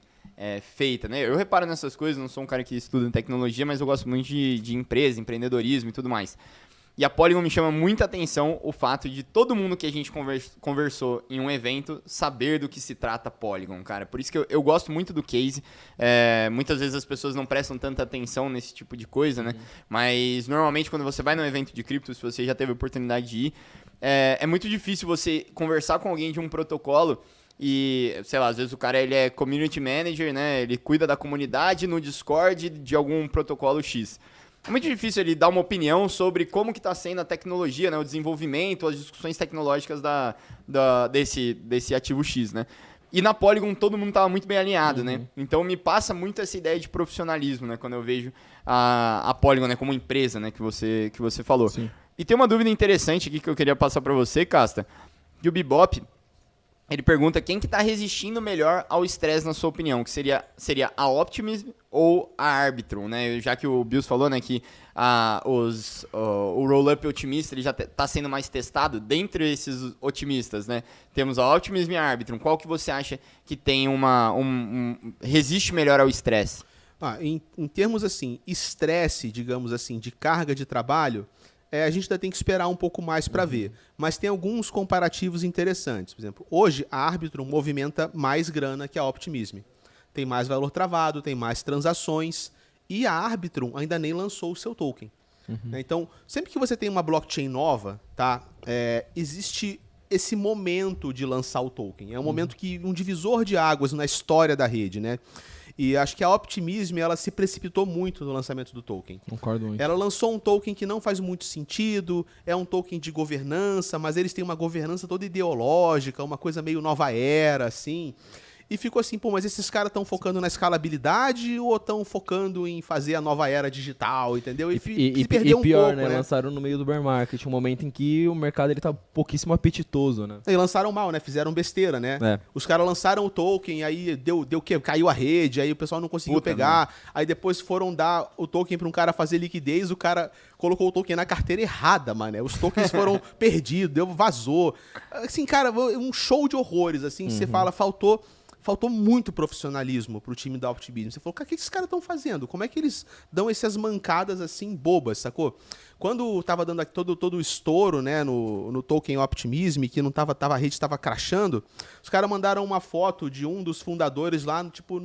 feita, né? Eu reparo nessas coisas, não sou um cara que estuda em tecnologia, mas eu gosto muito de empresa, empreendedorismo e tudo mais. E a Polygon me chama muita atenção o fato de todo mundo que a gente conversou em um evento saber do que se trata a Polygon, cara. Por isso que eu gosto muito do case. Muitas vezes as pessoas não prestam tanta atenção nesse tipo de coisa, né? Mas normalmente quando você vai num evento de cripto, se você já teve a oportunidade de ir, é muito difícil você conversar com alguém de um protocolo e, sei lá, às vezes o cara ele é community manager, né? Ele cuida da comunidade no Discord de algum protocolo X. É muito difícil ele dar uma opinião sobre como que está sendo a tecnologia, né? O desenvolvimento, as discussões tecnológicas desse ativo X, né? E na Polygon todo mundo estava muito bem alinhado, né? Então me passa muito essa ideia de profissionalismo, né? Quando eu vejo a Polygon, né? Como empresa, né? Que você falou. Sim. E tem uma dúvida interessante aqui que eu queria passar para você, Casta. Que o Bebop... Ele pergunta quem que tá resistindo melhor ao estresse, na sua opinião, que seria a Optimism ou a Arbitrum, né? Já que o Bills falou, né, que o roll-up otimista ele já tá sendo mais testado. Dentre esses otimistas, né, temos a Optimism e a Arbitrum. Qual que você acha que tem resiste melhor ao estresse?
Em termos assim, estresse, digamos assim, de carga de trabalho, a gente ainda tem que esperar um pouco mais para ver. Mas tem alguns comparativos interessantes. Por exemplo, hoje a Arbitrum movimenta mais grana que a Optimism. Tem mais valor travado, tem mais transações. E a Arbitrum ainda nem lançou o seu token. Né? Então, sempre que você tem uma blockchain nova, tá, existe esse momento de lançar o token. É um momento que um divisor de águas na história da rede, né? E acho que a Optimism, ela se precipitou muito no lançamento do token.
Concordo muito.
Ela lançou um token que não faz muito sentido, é um token de governança, mas eles têm uma governança toda ideológica, uma coisa meio nova era, assim. E ficou assim, pô, mas esses caras estão focando na escalabilidade ou estão focando em fazer a nova era digital, entendeu?
E
se perdeu um
pior,
pouco,
né?
né?
Lançaram no meio do bear market, um momento em que o mercado ele tá pouquíssimo apetitoso, né?
E lançaram mal, né? Fizeram besteira, né? Os caras lançaram o token, aí deu o quê? Caiu a rede, aí o pessoal não conseguiu pegar. Aí depois foram dar o token para um cara fazer liquidez, o cara colocou o token na carteira errada, mano. Os tokens foram perdidos, vazou. Assim, cara, um show de horrores, assim, você fala, faltou muito profissionalismo pro time da Optimism. Você falou, cara, o que esses caras estão fazendo? Como é que eles dão essas mancadas assim bobas, sacou? Quando tava dando todo o estouro, né, no token Optimism, que não a rede estava crashando, os caras mandaram uma foto de um dos fundadores lá, tipo,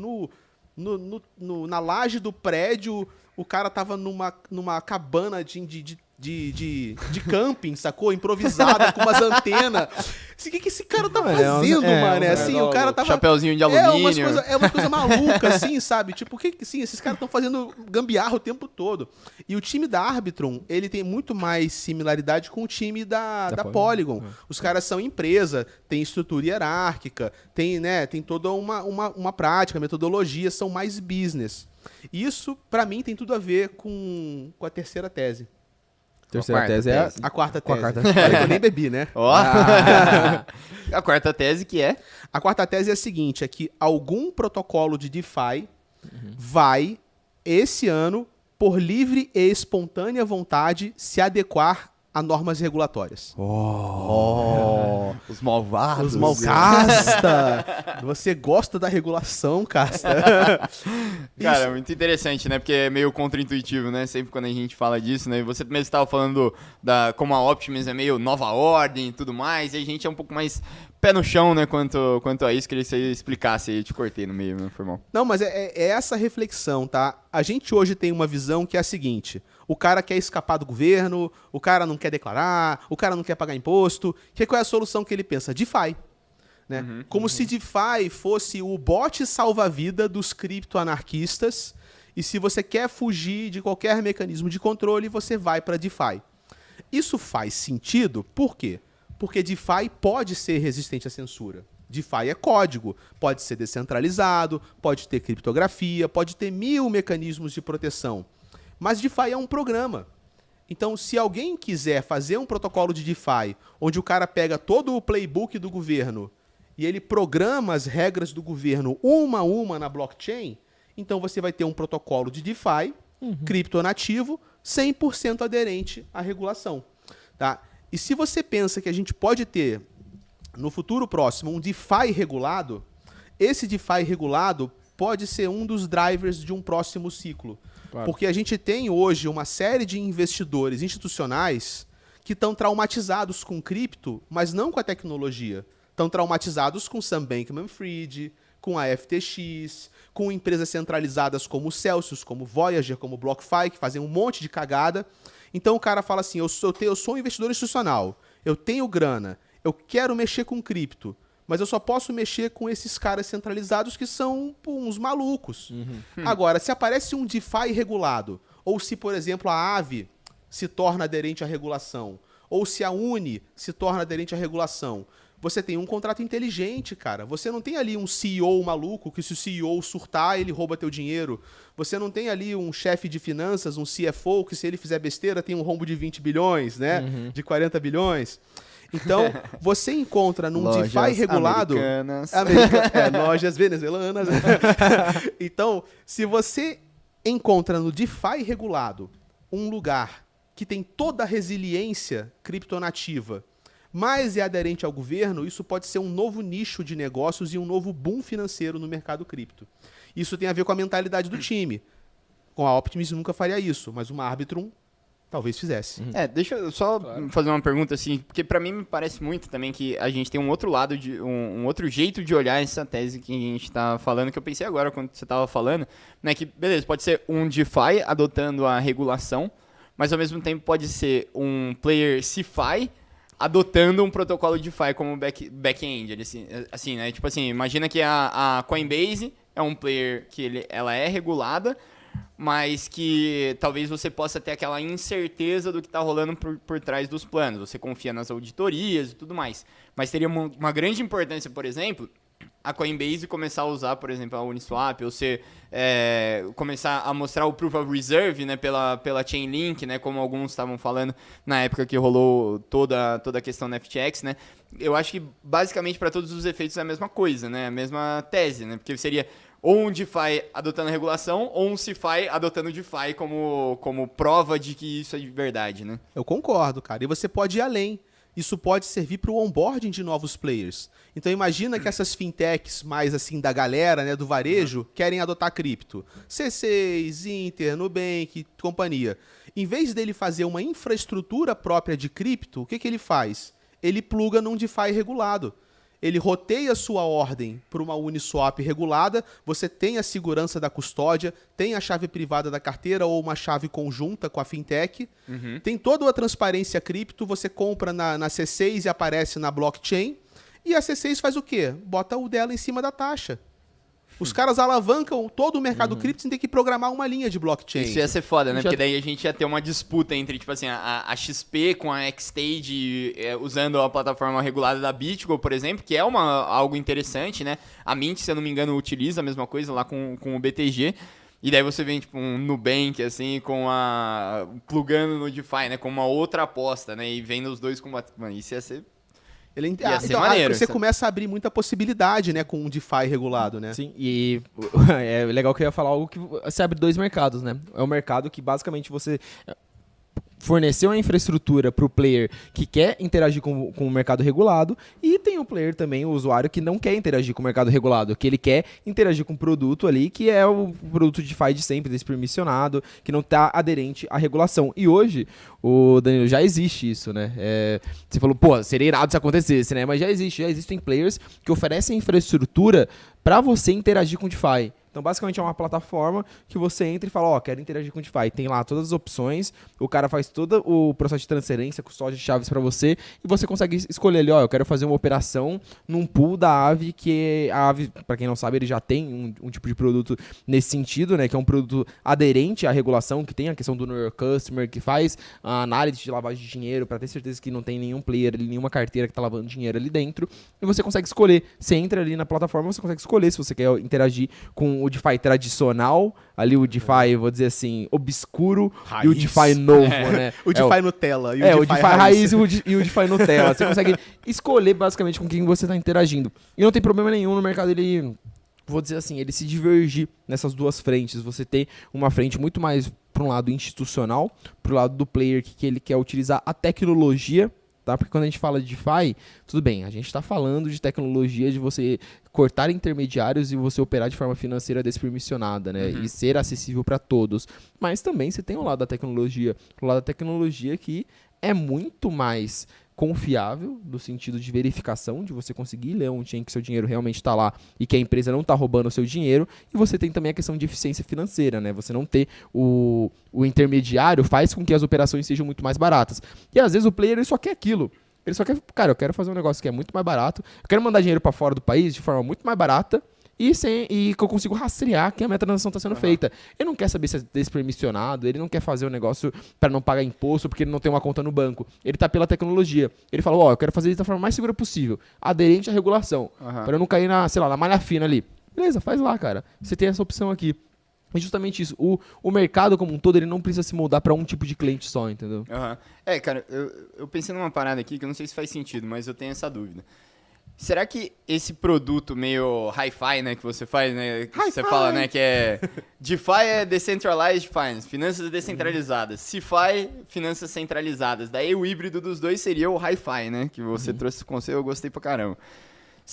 na laje do prédio, o cara tava numa cabana de camping, sacou? Improvisada, com umas antenas. Assim, o que esse cara tá fazendo, mano? Assim, o cara tava...
Chapeuzinho de alumínio.
É uma coisa maluca, assim, sabe? Tipo, esses caras estão fazendo gambiarra o tempo todo. E o time da Arbitrum, ele tem muito mais similaridade com o time da Polygon. Os caras são empresa, tem estrutura hierárquica, tem toda uma prática, metodologia, são mais business. Isso, pra mim, tem tudo a ver com a terceira tese.
Terceira tese é
a quarta tese. Olha que eu nem bebi, né?
A quarta tese que é?
A quarta tese é a seguinte, é que algum protocolo de DeFi vai, esse ano, por livre e espontânea vontade, se adequar a normas regulatórias.
Os malvados.
Os Casta! Você gosta da regulação, Casta?
Cara, muito interessante, né? Porque é meio contraintuitivo, né? Sempre quando a gente fala disso, né? Você mesmo estava falando como a Optimism é meio nova ordem e tudo mais, e a gente é um pouco mais pé no chão, né? Quanto a isso, queria que você explicasse aí, eu te cortei no meio, meu irmão.
Não, mas é essa reflexão, tá? A gente hoje tem uma visão que é a seguinte: o cara quer escapar do governo, o cara não quer declarar, o cara não quer pagar imposto. Qual é a solução que ele pensa? DeFi. Né? Como se DeFi fosse o bote salva-vida dos criptoanarquistas, e se você quer fugir de qualquer mecanismo de controle, você vai para DeFi. Isso faz sentido? Por quê? Porque DeFi pode ser resistente à censura. DeFi é código, pode ser descentralizado, pode ter criptografia, pode ter 1000 mecanismos de proteção. Mas DeFi é um programa. Então, se alguém quiser fazer um protocolo de DeFi, onde o cara pega todo o playbook do governo e ele programa as regras do governo uma a uma na blockchain, então você vai ter um protocolo de DeFi, criptonativo, 100% aderente à regulação. Tá? E se você pensa que a gente pode ter, no futuro próximo, um DeFi regulado, esse DeFi regulado pode ser um dos drivers de um próximo ciclo. Claro. Porque a gente tem hoje uma série de investidores institucionais que estão traumatizados com cripto, mas não com a tecnologia. Estão traumatizados com Sam Bankman-Fried, com a FTX, com empresas centralizadas como o Celsius, como o Voyager, como o BlockFi, que fazem um monte de cagada. Então o cara fala assim, eu sou um investidor institucional, eu tenho grana, eu quero mexer com cripto, mas eu só posso mexer com esses caras centralizados que são uns malucos. Agora, se aparece um DeFi regulado, ou se, por exemplo, a Aave se torna aderente à regulação, ou se a Uni se torna aderente à regulação, você tem um contrato inteligente, cara. Você não tem ali um CEO maluco, que se o CEO surtar, ele rouba teu dinheiro. Você não tem ali um chefe de finanças, um CFO, que se ele fizer besteira, tem um rombo de 20 bilhões, né? De 40 bilhões. Então, você encontra num
Lojas
DeFi regulado...
americanas.
Lojas venezuelanas. Então, se você encontra no DeFi regulado um lugar que tem toda a resiliência criptonativa, mas é aderente ao governo, isso pode ser um novo nicho de negócios e um novo boom financeiro no mercado cripto. Isso tem a ver com a mentalidade do time. Com a Optimus nunca faria isso, mas uma Arbitrum talvez fizesse.
Deixa eu só fazer uma pergunta assim, porque pra mim me parece muito também que a gente tem um outro lado, um outro jeito de olhar essa tese que a gente tá falando, que eu pensei agora quando você tava falando, né, que beleza, pode ser um DeFi adotando a regulação, mas ao mesmo tempo pode ser um player CeFi adotando um protocolo DeFi como back-end, assim, né, tipo assim, imagina que a Coinbase é um player que ela é regulada, mas que talvez você possa ter aquela incerteza do que está rolando por trás dos planos. Você confia nas auditorias e tudo mais. Mas teria uma grande importância, por exemplo, a Coinbase começar a usar, por exemplo, a Uniswap, ou você começar a mostrar o Proof of Reserve, né, pela Chainlink, né, como alguns estavam falando na época que rolou toda a questão da FTX, né. Eu acho que, basicamente, para todos os efeitos é a mesma coisa, né, a mesma tese, né, porque seria ou um DeFi adotando a regulação, ou um CeFi adotando o DeFi como prova de que isso é de verdade, né?
Eu concordo, cara. E você pode ir além. Isso pode servir para o onboarding de novos players. Então imagina que essas fintechs mais assim da galera, né, do varejo, querem adotar cripto. C6, Inter, Nubank, companhia. Em vez dele fazer uma infraestrutura própria de cripto, o que ele faz? Ele pluga num DeFi regulado. Ele roteia sua ordem para uma Uniswap regulada, você tem a segurança da custódia, tem a chave privada da carteira ou uma chave conjunta com a fintech, tem toda a transparência cripto, você compra na C6 e aparece na blockchain, e a C6 faz o quê? Bota o dela em cima da taxa. Os caras alavancam todo o mercado cripto sem ter que programar uma linha de blockchain.
Isso ia ser foda, né? Porque daí a gente ia ter uma disputa entre, tipo assim, a XP com a Xstage usando a plataforma regulada da BitGo, por exemplo, que é algo interessante, né? A Mint, se eu não me engano, utiliza a mesma coisa lá com o BTG. E daí você vem, tipo, um Nubank, assim, plugando no DeFi, né? Com uma outra aposta, né? E vendo os dois combater. Mano, isso ia ser...
Ia
ser maneiro,
você começa a abrir muita possibilidade, né, com um DeFi regulado, né?
Sim, e é legal que eu ia falar algo que você abre dois mercados, né? É um mercado que basicamente você forneceu a infraestrutura para o player que quer interagir com o mercado regulado, e tem o player também, o usuário, que não quer interagir com o mercado regulado, que ele quer interagir com o produto ali, que é o produto DeFi de sempre, despermissionado, que não está aderente à regulação. E hoje, o Danilo, já existe isso, né? Você falou, pô, seria irado se acontecesse, né? Mas já existem players que oferecem infraestrutura para você interagir com o DeFi. Então, basicamente, é uma plataforma que você entra e fala, ó, quero interagir com o DeFi. Tem lá todas as opções, o cara faz todo o processo de transferência, custódia de chaves para você, e você consegue escolher ali, ó, eu quero fazer uma operação num pool da Aave, que a Aave, para quem não sabe, ele já tem um tipo de produto nesse sentido, né, que é um produto aderente à regulação, que tem a questão do Know Your Customer, que faz a análise de lavagem de dinheiro, para ter certeza que não tem nenhum player ali, nenhuma carteira que tá lavando dinheiro ali dentro, e você consegue escolher. Você entra ali na plataforma, você consegue escolher se você quer interagir com o DeFi tradicional, ali o DeFi, vou dizer assim, obscuro,
raiz.
E o DeFi novo, né?
O DeFi Nutella.
E o DeFi raiz e o DeFi Nutella. Você consegue escolher basicamente com quem você está interagindo. E não tem problema nenhum no mercado ele, vou dizer assim, ele se divergir nessas duas frentes. Você tem uma frente muito mais para um lado institucional, para o lado do player que ele quer utilizar a tecnologia, tá? Porque quando a gente fala de DeFi, tudo bem, a gente está falando de tecnologia, de você cortar intermediários e você operar de forma financeira despermissionada, né? E ser acessível para todos. Mas também você tem o lado da tecnologia. O lado da tecnologia que é muito mais confiável, no sentido de verificação, de você conseguir ler onde que seu dinheiro realmente está lá e que a empresa não está roubando o seu dinheiro. E você tem também a questão de eficiência financeira, né? Você não ter o intermediário faz com que as operações sejam muito mais baratas. E às vezes o player ele só quer aquilo. Ele só quer, cara, eu quero fazer um negócio que é muito mais barato, eu quero mandar dinheiro para fora do país de forma muito mais barata e que eu consigo rastrear que a minha transação está sendo feita. Ele não quer saber se é despermissionado, ele não quer fazer um negócio para não pagar imposto porque ele não tem uma conta no banco. Ele tá pela tecnologia. Ele fala, ó, eu quero fazer isso da forma mais segura possível, aderente à regulação, para eu não cair na, sei lá, na malha fina ali. Beleza, faz lá, cara. Você tem essa opção aqui. É justamente isso. O mercado como um todo, ele não precisa se moldar para um tipo de cliente só, entendeu?
Uhum. Cara, eu pensei numa parada aqui que eu não sei se faz sentido, mas eu tenho essa dúvida. Será que esse produto meio hi-fi, né, que você faz, né, que você fala, né, que é DeFi é Decentralized Finance, finanças descentralizadas, CeFi, finanças centralizadas, daí o híbrido dos dois seria o hi-fi, né, que você trouxe esse conceito, eu gostei pra caramba.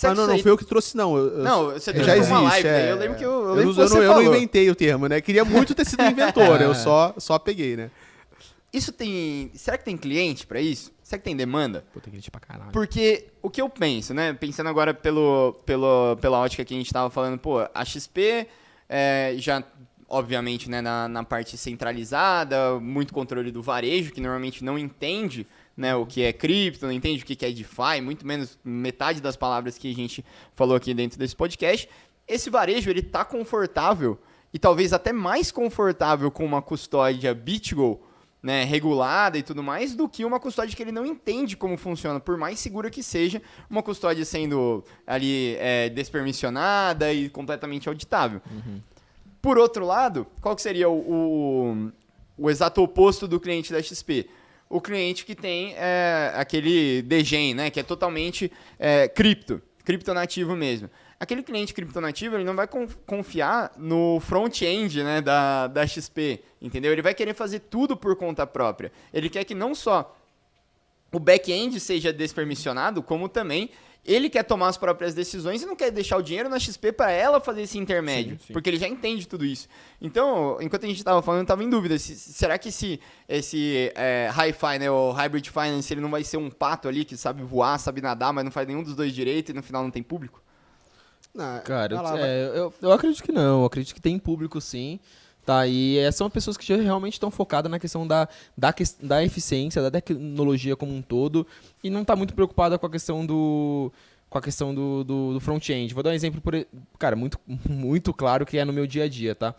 Não foi eu que trouxe, não.
Não, você trouxe
já
uma
existe,
live,
é.
Eu lembro que eu
não inventei o termo, né? Queria muito ter sido inventor, eu só peguei, né?
Será que tem cliente pra isso? Será que tem demanda?
Pô, tem cliente pra caralho.
Porque o que eu penso, né? Pensando agora pela ótica que a gente tava falando, pô, a XP já, obviamente, né, na parte centralizada, muito controle do varejo, que normalmente não entende, né, o que é cripto, não entende o que é DeFi, muito menos metade das palavras que a gente falou aqui dentro desse podcast. Esse varejo, ele tá confortável, e talvez até mais confortável com uma custódia BitGo, né, regulada e tudo mais, do que uma custódia que ele não entende como funciona, por mais segura que seja, uma custódia sendo ali despermissionada e completamente auditável. Uhum. Por outro lado, qual que seria o exato oposto do cliente da XP? O cliente que tem aquele degen, né, que é totalmente cripto nativo mesmo. Aquele cliente criptonativo, ele não vai confiar no front-end, né, da XP, entendeu? Ele vai querer fazer tudo por conta própria. Ele quer que não só o back-end seja despermissionado, como também ele quer tomar as próprias decisões e não quer deixar o dinheiro na XP para ela fazer esse intermédio, sim. Porque ele já entende tudo isso. Então, enquanto a gente estava falando, eu estava em dúvida. Será que esse hi-fi, né, o hybrid finance, ele não vai ser um pato ali que sabe voar, sabe nadar, mas não faz nenhum dos dois direito e no final não tem público?
Não, cara, eu acredito que não. Eu acredito que tem público, sim. Tá, e são pessoas que realmente estão focadas na questão da eficiência, da tecnologia como um todo, e não está muito preocupada com a questão do front-end. Vou dar um exemplo, cara, muito, muito claro que é no meu dia a dia, tá?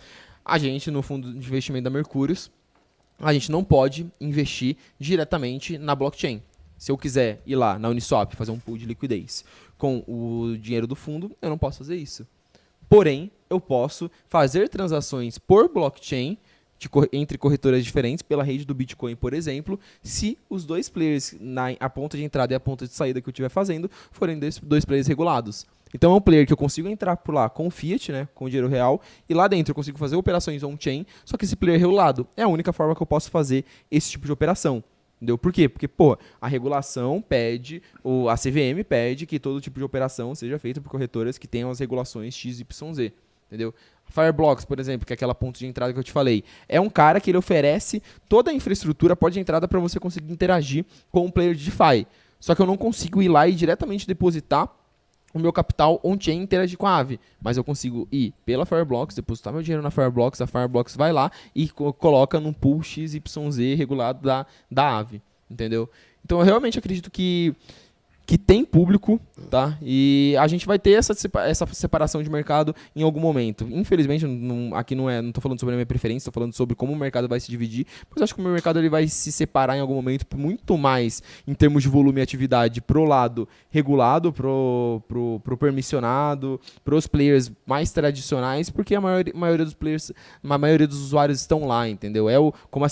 A gente, no fundo de investimento da Mercúrios, a gente não pode investir diretamente na blockchain. Se eu quiser ir lá na Uniswap fazer um pool de liquidez com o dinheiro do fundo, eu não posso fazer isso. Porém, eu posso fazer transações por blockchain entre corretoras diferentes, pela rede do Bitcoin, por exemplo, se os dois players, a ponta de entrada e a ponta de saída que eu estiver fazendo, forem dois players regulados. Então é um player que eu consigo entrar por lá com fiat, né, com dinheiro real, e lá dentro eu consigo fazer operações on-chain, só que esse player regulado é a única forma que eu posso fazer esse tipo de operação. Entendeu? Por quê? Porque, a regulação pede, a CVM pede que todo tipo de operação seja feita por corretoras que tenham as regulações XYZ. Entendeu? Fireblocks, por exemplo, que é aquela ponta de entrada que eu te falei, é um cara que ele oferece toda a infraestrutura, porta de entrada, para você conseguir interagir com um player de DeFi. Só que eu não consigo ir lá e diretamente depositar o meu capital on-chain e interagir com a Aave. Mas eu consigo ir pela Fireblocks, depositar meu dinheiro na Fireblocks, a Fireblocks vai lá e coloca num pool XYZ regulado da Aave. Entendeu? Então eu realmente acredito que tem público, tá? E a gente vai ter essa separação de mercado em algum momento. Infelizmente, aqui não tô falando sobre a minha preferência, tô falando sobre como o mercado vai se dividir, mas acho que o mercado ele vai se separar em algum momento muito mais em termos de volume e atividade pro lado regulado, pro permissionado, pros players mais tradicionais, porque a maioria dos players, a maioria dos usuários estão lá, entendeu?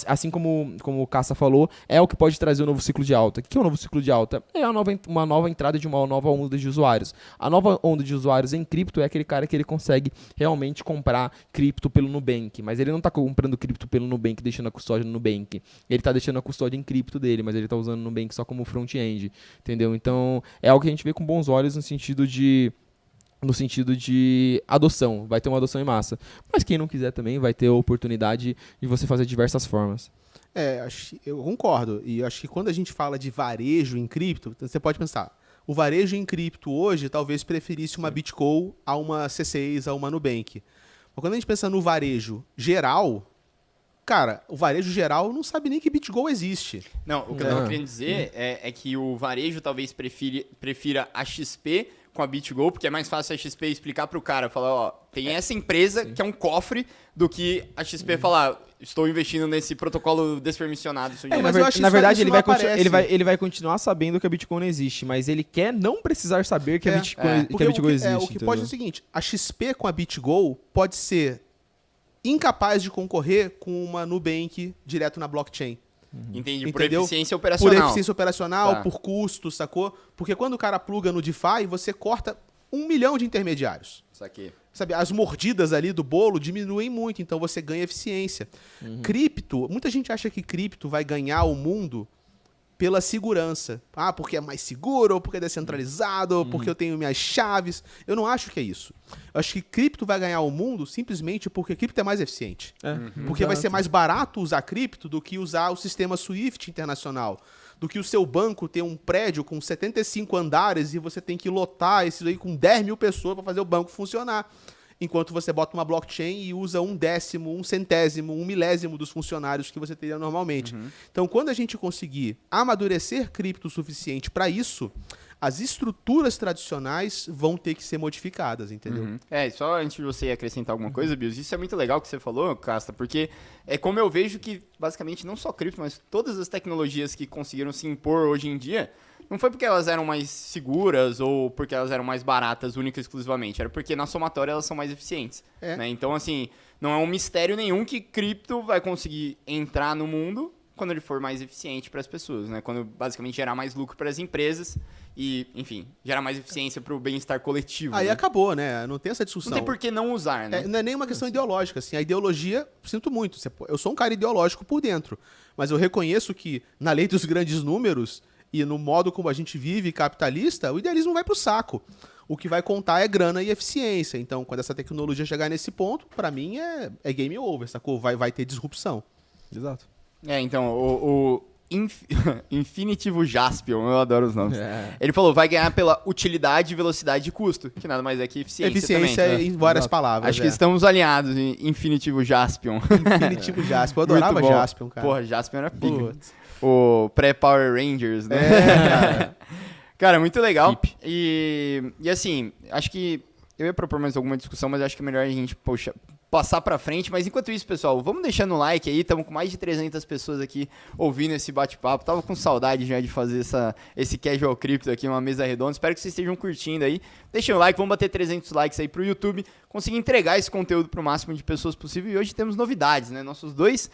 Assim como o Cassa falou, é o que pode trazer o novo ciclo de alta. O que é o novo ciclo de alta? É uma nova entrada de uma nova onda de usuários. A nova onda de usuários em cripto é aquele cara que ele consegue realmente comprar cripto pelo Nubank, mas ele não está comprando cripto pelo Nubank, deixando a custódia no Nubank. Ele está deixando a custódia em cripto dele, mas ele está usando o Nubank só como front-end, entendeu? Então, é algo que a gente vê com bons olhos no sentido de adoção. Vai ter uma adoção em massa. Mas quem não quiser também vai ter a oportunidade de você fazer de diversas formas.
Eu concordo. E acho que quando a gente fala de varejo em cripto, você pode pensar, o varejo em cripto hoje talvez preferisse uma BitGo a uma C6, a uma Nubank. Mas quando a gente pensa no varejo geral, cara, o varejo geral não sabe nem que BitGo existe.
Não, o que eu estava querendo dizer é que o varejo talvez prefira a XP com a BitGo, porque é mais fácil a XP explicar para o cara, falar, tem essa empresa que é um cofre, do que a XP falar, estou investindo nesse protocolo despermissionado.
Mas eu acho que na verdade ele vai continuar sabendo que a Bitcoin não existe, mas ele quer não precisar saber que a Bitcoin existe.
O que pode ser o seguinte, a XP com a BitGo pode ser incapaz de concorrer com uma Nubank direto na blockchain.
Entendi,
Entendeu?
por eficiência operacional.
Por eficiência operacional,
Tá.
por custo, sacou? Porque quando o cara pluga no DeFi, você corta 1 milhão de intermediários.
Saquei.
Sabe, as mordidas ali do bolo diminuem muito, então você ganha eficiência. Cripto, muita gente acha que cripto vai ganhar o mundo pela segurança. Ah, porque é mais seguro, ou porque é descentralizado, ou porque eu tenho minhas chaves. Eu não acho que é isso. Eu acho que cripto vai ganhar o mundo simplesmente porque cripto é mais eficiente. Porque vai ser mais barato usar cripto do que usar o sistema SWIFT internacional. Do que o seu banco ter um prédio com 75 andares e você tem que lotar esse aí com 10 mil pessoas para fazer o banco funcionar. Enquanto você bota uma blockchain e usa 1/10, 1/100, 1/1000 dos funcionários que você teria normalmente. Então, quando a gente conseguir amadurecer cripto o suficiente para isso, as estruturas tradicionais vão ter que ser modificadas, entendeu?
Só antes de você acrescentar alguma coisa, Bios, isso é muito legal que você falou, Casta, porque é como eu vejo que, basicamente, não só cripto, mas todas as tecnologias que conseguiram se impor hoje em dia, não foi porque elas eram mais seguras ou porque elas eram mais baratas, única e exclusivamente. Era porque na somatória elas são mais eficientes. Né? Então, assim, não é um mistério nenhum que cripto vai conseguir entrar no mundo quando ele for mais eficiente para as pessoas, né? Quando basicamente gerar mais lucro para as empresas e, enfim, gerar mais eficiência para o bem-estar coletivo.
Aí
né?
acabou, né? Não tem essa discussão.
Não tem por que não usar, né?
Não é nem uma questão ideológica, assim. A ideologia, sinto muito. Eu sou um cara ideológico por dentro, mas eu reconheço que na lei dos grandes números e no modo como a gente vive capitalista, o idealismo vai pro saco. O que vai contar é grana e eficiência. Então, quando essa tecnologia chegar nesse ponto, pra mim é game over, sacou? Vai ter disrupção.
Exato.
Então, o Infinitivo Jaspion, eu adoro os nomes. Ele falou, vai ganhar pela utilidade, velocidade e custo, que nada mais é que eficiência
Eficiência
também.
em várias palavras.
Acho que estamos alinhados em Infinitivo Jaspion.
Infinitivo Jaspion. Eu adorava
Muito bom.
Jaspion, cara.
Porra, Jaspion era pica.
Putz.
O pré-Power Rangers, né?
Cara.
Cara, muito legal. E assim, acho que eu ia propor mais alguma discussão, mas acho que é melhor a gente passar pra frente. Mas enquanto isso, pessoal, vamos deixando o like aí. Estamos com mais de 300 pessoas aqui ouvindo esse bate-papo. Tava com saudade já de fazer esse Casual Crypto aqui, uma mesa redonda. Espero que vocês estejam curtindo aí. Deixem o like, vamos bater 300 likes aí pro YouTube. Conseguir entregar esse conteúdo pro máximo de pessoas possível. E hoje temos novidades, né? Nossos dois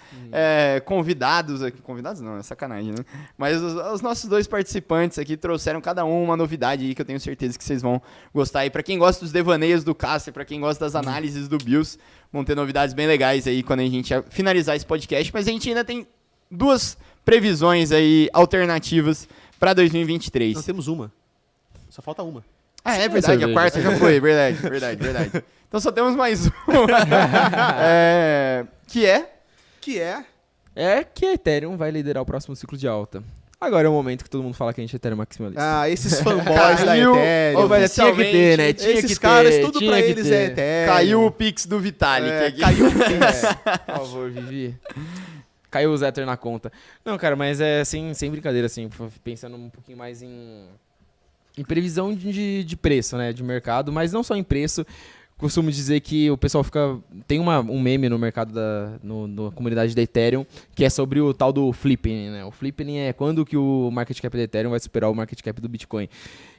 convidados aqui. Convidados não, é sacanagem, né? Mas os nossos dois participantes aqui trouxeram cada um uma novidade aí que eu tenho certeza que vocês vão gostar. E pra quem gosta dos devaneios do Cássio, pra quem gosta das análises do Bills, vão ter novidades bem legais aí quando a gente finalizar esse podcast. Mas a gente ainda tem 2 previsões aí alternativas pra 2023.
Nós temos uma. Só falta uma.
Ah, é verdade, a quarta já foi, verdade. Então só temos mais uma. Que
a Ethereum vai liderar o próximo ciclo de alta. Agora é o momento que todo mundo fala que a gente é Ethereum maximalista.
Ah, esses fanboys da
Caiu.
Ethereum.
Mas tinha que ter, né? Tinha
Esses
que
caras,
ter,
tudo
tinha
pra
que
eles
ter.
é Ethereum.
Caiu o Pix do Vitalik aqui.
Caiu o Pix.
Por favor, Vivi. Caiu o Ether na conta. Não, cara, mas é assim, sem brincadeira, assim, pensando um pouquinho mais em previsão de preço, né? De mercado, mas não só em preço. Costumo dizer que o pessoal tem um meme no mercado na comunidade da Ethereum que é sobre o tal do flipping, né? O flipping é quando que o market cap da Ethereum vai superar o market cap do Bitcoin.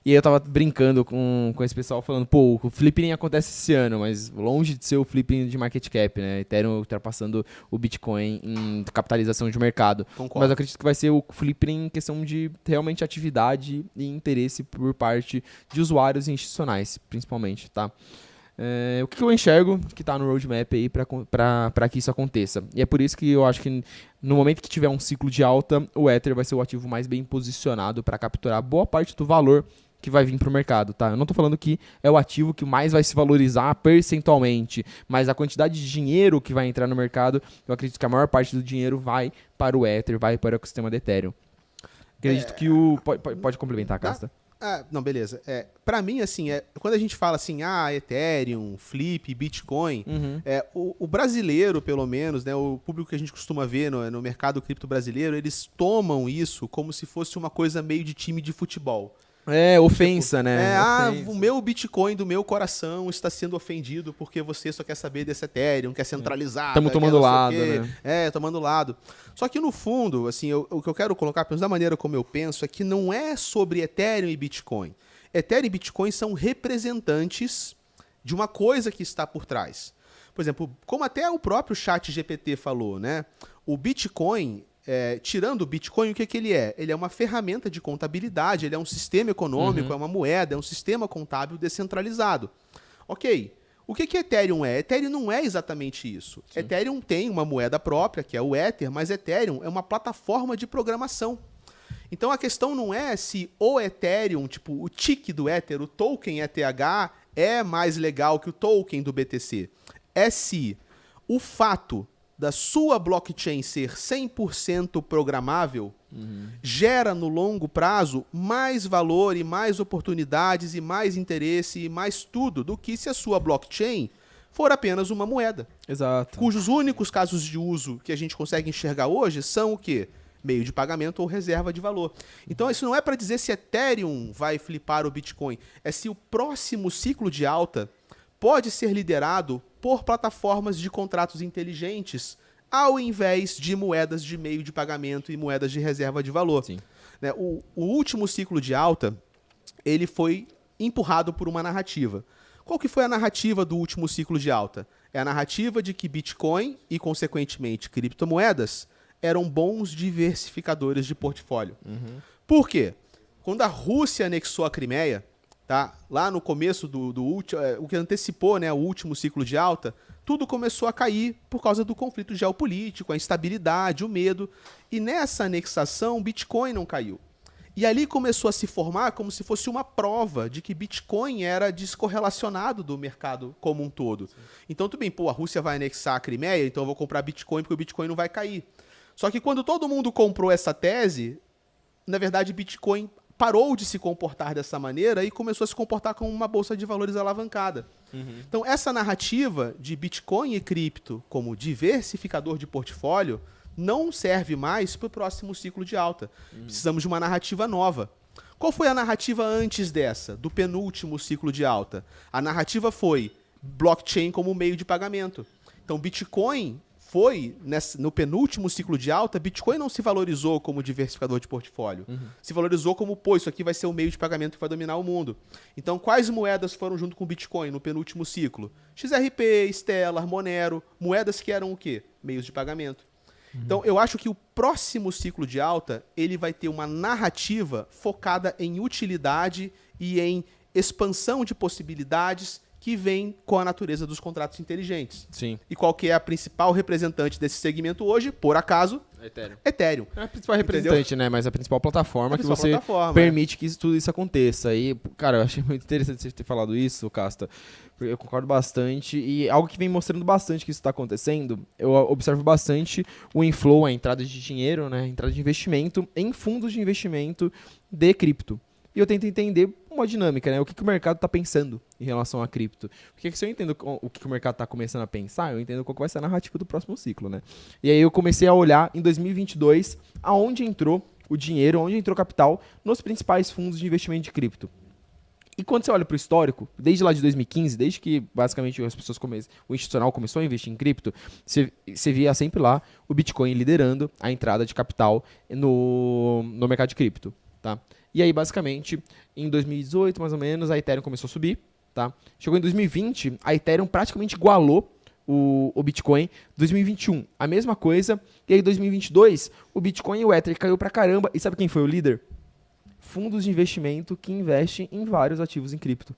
E aí eu tava brincando com esse pessoal falando, pô, o flipping acontece esse ano, mas longe de ser o flipping de market cap, né? Ethereum ultrapassando o Bitcoin em capitalização de mercado.
Concordo.
Mas eu acredito que vai ser o flipping em questão de realmente atividade e interesse por parte de usuários institucionais, principalmente, tá? O que eu enxergo que está no roadmap aí para que isso aconteça. E é por isso que eu acho que no momento que tiver um ciclo de alta, o Ether vai ser o ativo mais bem posicionado para capturar boa parte do valor que vai vir para o mercado, tá? Eu não estou falando que é o ativo que mais vai se valorizar percentualmente, mas a quantidade de dinheiro que vai entrar no mercado, eu acredito que a maior parte do dinheiro vai para o Ether, vai para o ecossistema do Ethereum. Acredito que Pode complementar, Casta.
Não, beleza. Pra mim, assim, quando a gente fala assim, Ethereum, Flip, Bitcoin, o brasileiro, pelo menos, né, o público que a gente costuma ver no mercado cripto brasileiro, eles tomam isso como se fosse uma coisa meio de time de futebol.
Ofensa, né?
O meu Bitcoin do meu coração está sendo ofendido porque você só quer saber desse Ethereum, quer centralizar.
Estamos tomando lado, né?
Tomando lado. Só que no fundo, assim, o que eu quero colocar, pelo menos da maneira como eu penso, é que não é sobre Ethereum e Bitcoin. Ethereum e Bitcoin são representantes de uma coisa que está por trás. Por exemplo, como até o próprio ChatGPT falou, né? O Bitcoin, tirando o Bitcoin, o que ele é? Ele é uma ferramenta de contabilidade, ele é um sistema econômico, é uma moeda, é um sistema contábil descentralizado. Ok. O que Ethereum é? Ethereum não é exatamente isso. Sim. Ethereum tem uma moeda própria, que é o Ether, mas Ethereum é uma plataforma de programação. Então a questão não é se o Ethereum, tipo o tick do Ether, o token ETH, é mais legal que o token do BTC. É se o fato da sua blockchain ser 100% programável gera no longo prazo mais valor e mais oportunidades e mais interesse e mais tudo do que se a sua blockchain for apenas uma moeda.
Exato.
Cujos únicos casos de uso que a gente consegue enxergar hoje são o quê? Meio de pagamento ou reserva de valor. Então isso não é para dizer se Ethereum vai flipar o Bitcoin, é se o próximo ciclo de alta pode ser liderado por plataformas de contratos inteligentes ao invés de moedas de meio de pagamento e moedas de reserva de valor.
Sim.
Né, o último ciclo de alta, ele foi empurrado por uma narrativa. Qual que foi a narrativa do último ciclo de alta? É a narrativa de que Bitcoin e, consequentemente, criptomoedas eram bons diversificadores de portfólio. Por quê? Quando a Rússia anexou a Crimeia, tá? Lá no começo do último, o que antecipou, né, o último ciclo de alta, tudo começou a cair por causa do conflito geopolítico, a instabilidade, o medo. E nessa anexação, Bitcoin não caiu. E ali começou a se formar como se fosse uma prova de que Bitcoin era descorrelacionado do mercado como um todo. Sim. Então, tudo bem, a Rússia vai anexar a Crimeia, então eu vou comprar Bitcoin porque o Bitcoin não vai cair. Só que quando todo mundo comprou essa tese, na verdade, Bitcoin parou de se comportar dessa maneira e começou a se comportar como uma bolsa de valores alavancada. Então, essa narrativa de Bitcoin e cripto como diversificador de portfólio não serve mais para o próximo ciclo de alta. Precisamos de uma narrativa nova. Qual foi a narrativa antes dessa, do penúltimo ciclo de alta? A narrativa foi blockchain como meio de pagamento. Então, Bitcoin foi, no penúltimo ciclo de alta, Bitcoin não se valorizou como diversificador de portfólio. Se valorizou como, isso aqui vai ser o meio de pagamento que vai dominar o mundo. Então, quais moedas foram junto com o Bitcoin no penúltimo ciclo? XRP, Stellar, Monero, moedas que eram o quê? Meios de pagamento. Então, eu acho que o próximo ciclo de alta, ele vai ter uma narrativa focada em utilidade e em expansão de possibilidades que vem com a natureza dos contratos inteligentes.
Sim.
E qual que é a principal representante desse segmento hoje? Por acaso? Ethereum.
Não é a principal representante, entendeu? Né? Mas a principal plataforma que você
plataforma,
permite que tudo isso aconteça. E, cara, eu achei muito interessante você ter falado isso, Casta. Eu concordo bastante. E algo que vem mostrando bastante que isso está acontecendo, eu observo bastante o inflow, a entrada de dinheiro, né? A entrada de investimento em fundos de investimento de cripto. E eu tento entender uma dinâmica, né? O que o mercado está pensando em relação a cripto. Porque se eu entendo o que o mercado está começando a pensar, eu entendo qual vai ser a narrativa do próximo ciclo, né? E aí eu comecei a olhar em 2022 aonde entrou o dinheiro, onde entrou o capital nos principais fundos de investimento de cripto. E quando você olha para o histórico, desde lá de 2015, desde que basicamente as pessoas o institucional começou a investir em cripto, você via sempre lá o Bitcoin liderando a entrada de capital no mercado de cripto, tá? E aí, basicamente, em 2018, mais ou menos, a Ethereum começou a subir, tá? Chegou em 2020, a Ethereum praticamente igualou o Bitcoin. 2021, a mesma coisa. E aí, em 2022, o Bitcoin e o Ether caiu pra caramba. E sabe quem foi o líder? Fundos de investimento que investem em vários ativos em cripto.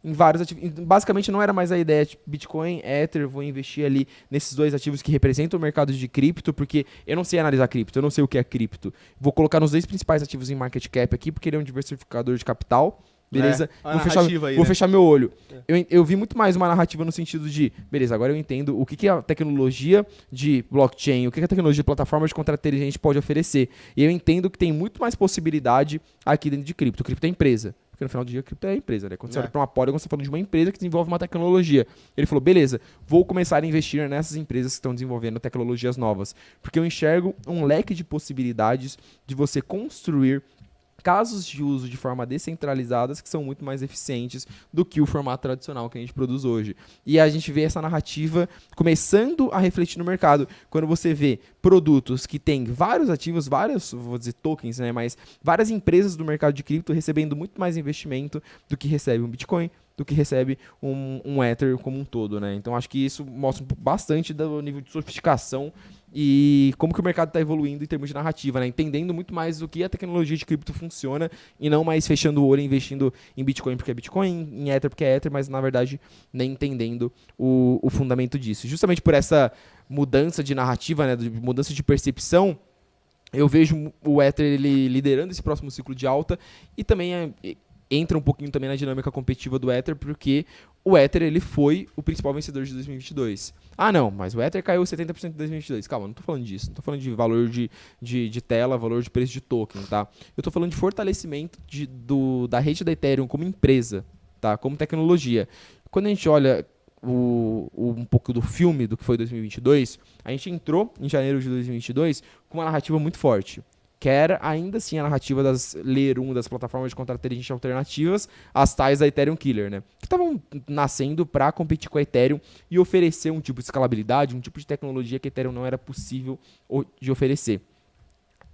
Em vários ativos. Basicamente, não era mais a ideia de Bitcoin, Ether, vou investir ali nesses dois ativos que representam o mercado de cripto, porque eu não sei analisar cripto, eu não sei o que é cripto. Vou colocar nos dois principais ativos em market cap aqui, porque ele é um diversificador de capital. Beleza? Vou fechar meu olho. Eu vi muito mais uma narrativa no sentido de, beleza, agora eu entendo o que a tecnologia de blockchain, o que a tecnologia de plataforma de contrato inteligente pode oferecer. E eu entendo que tem muito mais possibilidade aqui dentro de cripto. Cripto é empresa. Porque no final do dia, a cripto é a empresa, né? Quando você olha para uma Polygon, você está falando de uma empresa que desenvolve uma tecnologia. Ele falou, beleza, vou começar a investir nessas empresas que estão desenvolvendo tecnologias novas. Porque eu enxergo um leque de possibilidades de você construir casos de uso de forma descentralizadas que são muito mais eficientes do que o formato tradicional que a gente produz hoje. E a gente vê essa narrativa começando a refletir no mercado. Quando você vê produtos que têm vários ativos, vários, vou dizer tokens, né, mas várias empresas do mercado de cripto recebendo muito mais investimento do que recebe um Bitcoin, do que recebe um Ether como um todo, né? Então acho que isso mostra bastante do nível de sofisticação e como que o mercado está evoluindo em termos de narrativa, né? Entendendo muito mais do que a tecnologia de cripto funciona e não mais fechando o olho e investindo em Bitcoin porque é Bitcoin, em Ether porque é Ether, mas na verdade nem entendendo o fundamento disso. Justamente por essa mudança de narrativa, né? Mudança de percepção, eu vejo o Ether ele liderando esse próximo ciclo de alta e também entra um pouquinho também na dinâmica competitiva do Ether, porque o Ether ele foi o principal vencedor de 2022. Ah, não, mas o Ether caiu 70% em 2022. Calma, não tô falando disso. Não tô falando de valor de tela, valor de preço de token, tá? Eu tô falando de fortalecimento da rede da Ethereum como empresa, tá? Como tecnologia. Quando a gente olha um pouco do filme do que foi 2022, a gente entrou em janeiro de 2022 com uma narrativa muito forte, que era ainda assim a narrativa das Layer 1, das plataformas de contrato inteligente alternativas, as tais da Ethereum Killer, né? Que estavam nascendo para competir com a Ethereum e oferecer um tipo de escalabilidade, um tipo de tecnologia que a Ethereum não era possível de oferecer.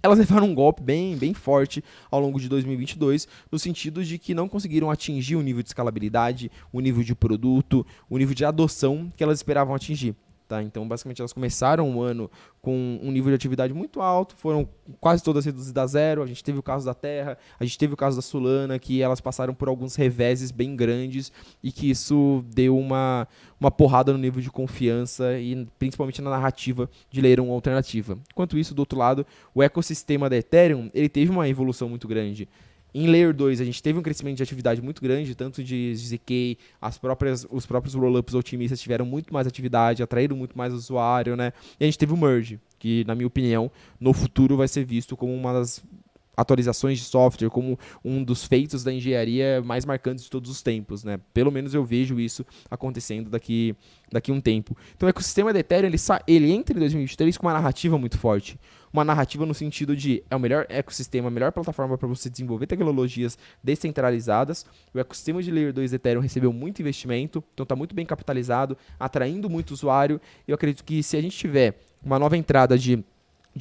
Elas levaram um golpe bem forte ao longo de 2022, no sentido de que não conseguiram atingir o nível de escalabilidade, o nível de produto, o nível de adoção que elas esperavam atingir. Tá? Então, basicamente, elas começaram o ano com um nível de atividade muito alto, foram quase todas reduzidas a zero. A gente teve o caso da Terra, a gente teve o caso da Solana, que elas passaram por alguns reveses bem grandes e que isso deu uma porrada no nível de confiança e principalmente na narrativa de Layer 1 alternativa. Enquanto isso, do outro lado, o ecossistema da Ethereum ele teve uma evolução muito grande. Em Layer 2, a gente teve um crescimento de atividade muito grande, tanto de ZK, os próprios rollups otimistas tiveram muito mais atividade, atraíram muito mais usuário, né? E a gente teve o Merge, que, na minha opinião, no futuro vai ser visto como uma das atualizações de software, como um dos feitos da engenharia mais marcantes de todos os tempos, né? Pelo menos eu vejo isso acontecendo daqui a um tempo. Então o ecossistema da Ethereum, ele entra em 2023 com uma narrativa muito forte. Uma narrativa no sentido de é o melhor ecossistema, a melhor plataforma para você desenvolver tecnologias descentralizadas. O ecossistema de Layer 2 Ethereum recebeu muito investimento, então está muito bem capitalizado, atraindo muito usuário. Eu acredito que se a gente tiver uma nova entrada de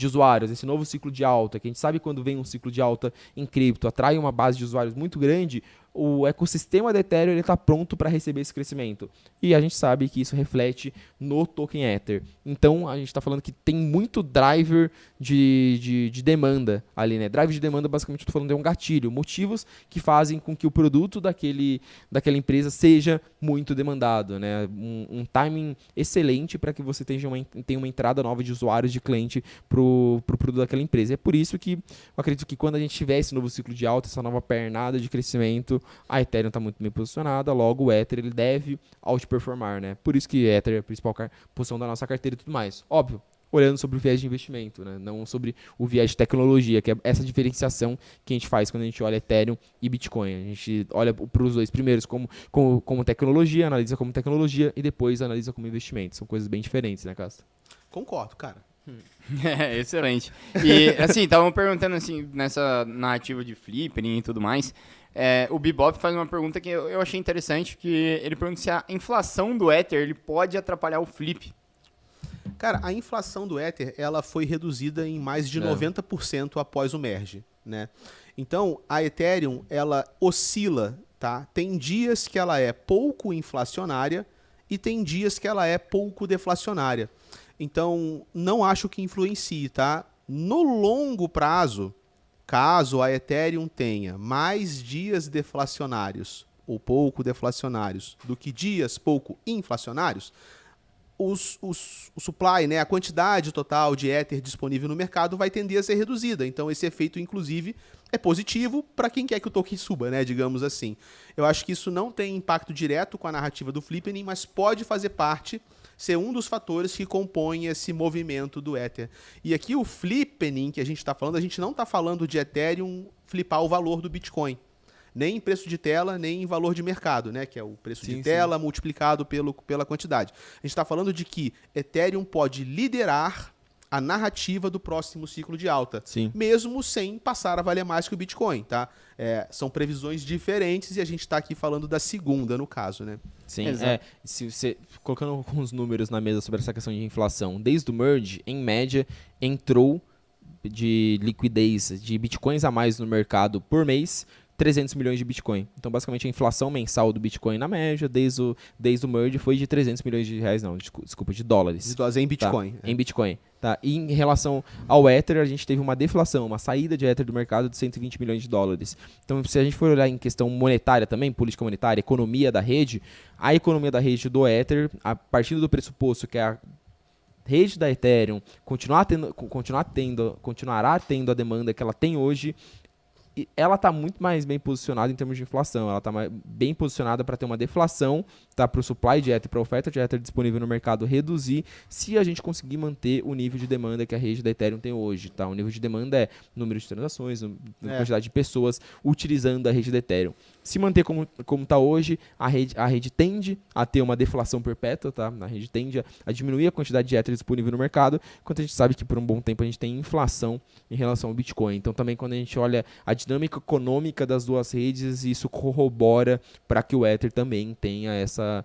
usuários, esse novo ciclo de alta, que a gente sabe quando vem um ciclo de alta em cripto, atrai uma base de usuários muito grande, o ecossistema da Ethereum está pronto para receber esse crescimento. E a gente sabe que isso reflete no token Ether. Então, a gente está falando que tem muito driver de demanda ali, né? Driver de demanda, basicamente, estou falando de um gatilho. Motivos que fazem com que o produto daquela empresa seja muito demandado, né? Um timing excelente para que você tenha uma entrada nova de usuários, de cliente para o produto daquela empresa. É por isso que eu acredito que quando a gente tiver esse novo ciclo de alta, essa nova pernada de crescimento, a Ethereum está muito bem posicionada, logo o Ether ele deve outperformar, né? Por isso que Ether é a principal posição da nossa carteira e tudo mais. Óbvio, olhando sobre o viés de investimento, né? Não sobre o viés de tecnologia, que é essa diferenciação que a gente faz quando a gente olha Ethereum e Bitcoin. A gente olha para os dois primeiros como tecnologia, analisa como tecnologia e depois analisa como investimento. São coisas bem diferentes, né, Castro?
Concordo, cara.
É, excelente. E, assim, estavam perguntando, assim, nessa narrativa de flipping e tudo mais, o Bebop faz uma pergunta que eu achei interessante, que ele pergunta se a inflação do Ether ele pode atrapalhar o flip.
Cara, a inflação do Ether ela foi reduzida em mais de 90% após o merge, né? Então, a Ethereum, ela oscila, tá? Tem dias que ela é pouco inflacionária e tem dias que ela é pouco deflacionária. Então, não acho que influencie, tá? No longo prazo, caso a Ethereum tenha mais dias deflacionários ou pouco deflacionários do que dias pouco inflacionários, o supply, né, a quantidade total de Ether disponível no mercado vai tender a ser reduzida. Então, esse efeito, inclusive, é positivo para quem quer que o token suba, né, digamos assim. Eu acho que isso não tem impacto direto com a narrativa do Flippening, mas pode fazer parte, ser um dos fatores que compõem esse movimento do Ether. E aqui o Flippening que a gente está falando, a gente não está falando de Ethereum flipar o valor do Bitcoin. Nem em preço de tela, nem em valor de mercado, né? Que é o preço de tela multiplicado pela quantidade. A gente está falando de que Ethereum pode liderar a narrativa do próximo ciclo de alta, mesmo sem passar a valer mais que o Bitcoin, tá? São previsões diferentes e a gente está aqui falando da segunda, no caso, né?
Sim, se você, colocando alguns números na mesa sobre essa questão de inflação, desde o merge, em média, entrou de liquidez de bitcoins a mais no mercado por mês 300 milhões de Bitcoin. Então, basicamente, a inflação mensal do Bitcoin na média, desde o merge, foi de 300 milhões de reais, não, desculpa, de dólares.
De dólares em Bitcoin.
Tá? Em Bitcoin. Tá? E em relação ao Ether, a gente teve uma deflação, uma saída de Ether do mercado de 120 milhões de dólares. Então, se a gente for olhar em questão monetária também, política monetária, economia da rede, a economia da rede do Ether, a partir do pressuposto que a rede da Ethereum continuará tendo a demanda que ela tem hoje, ela está muito mais bem posicionada em termos de inflação. Ela está bem posicionada para ter uma deflação, tá, para o supply de Ether, para a oferta de Ether disponível no mercado reduzir, se a gente conseguir manter o nível de demanda que a rede da Ethereum tem hoje. Tá? O nível de demanda é número de transações, quantidade de pessoas utilizando a rede da Ethereum. Se manter como está hoje, a rede tende a ter uma deflação perpétua, tá? A rede tende a diminuir a quantidade de Ether disponível no mercado, enquanto a gente sabe que por um bom tempo a gente tem inflação em relação ao Bitcoin. Então também quando a gente olha a dinâmica econômica das duas redes, isso corrobora para que o Ether também tenha essa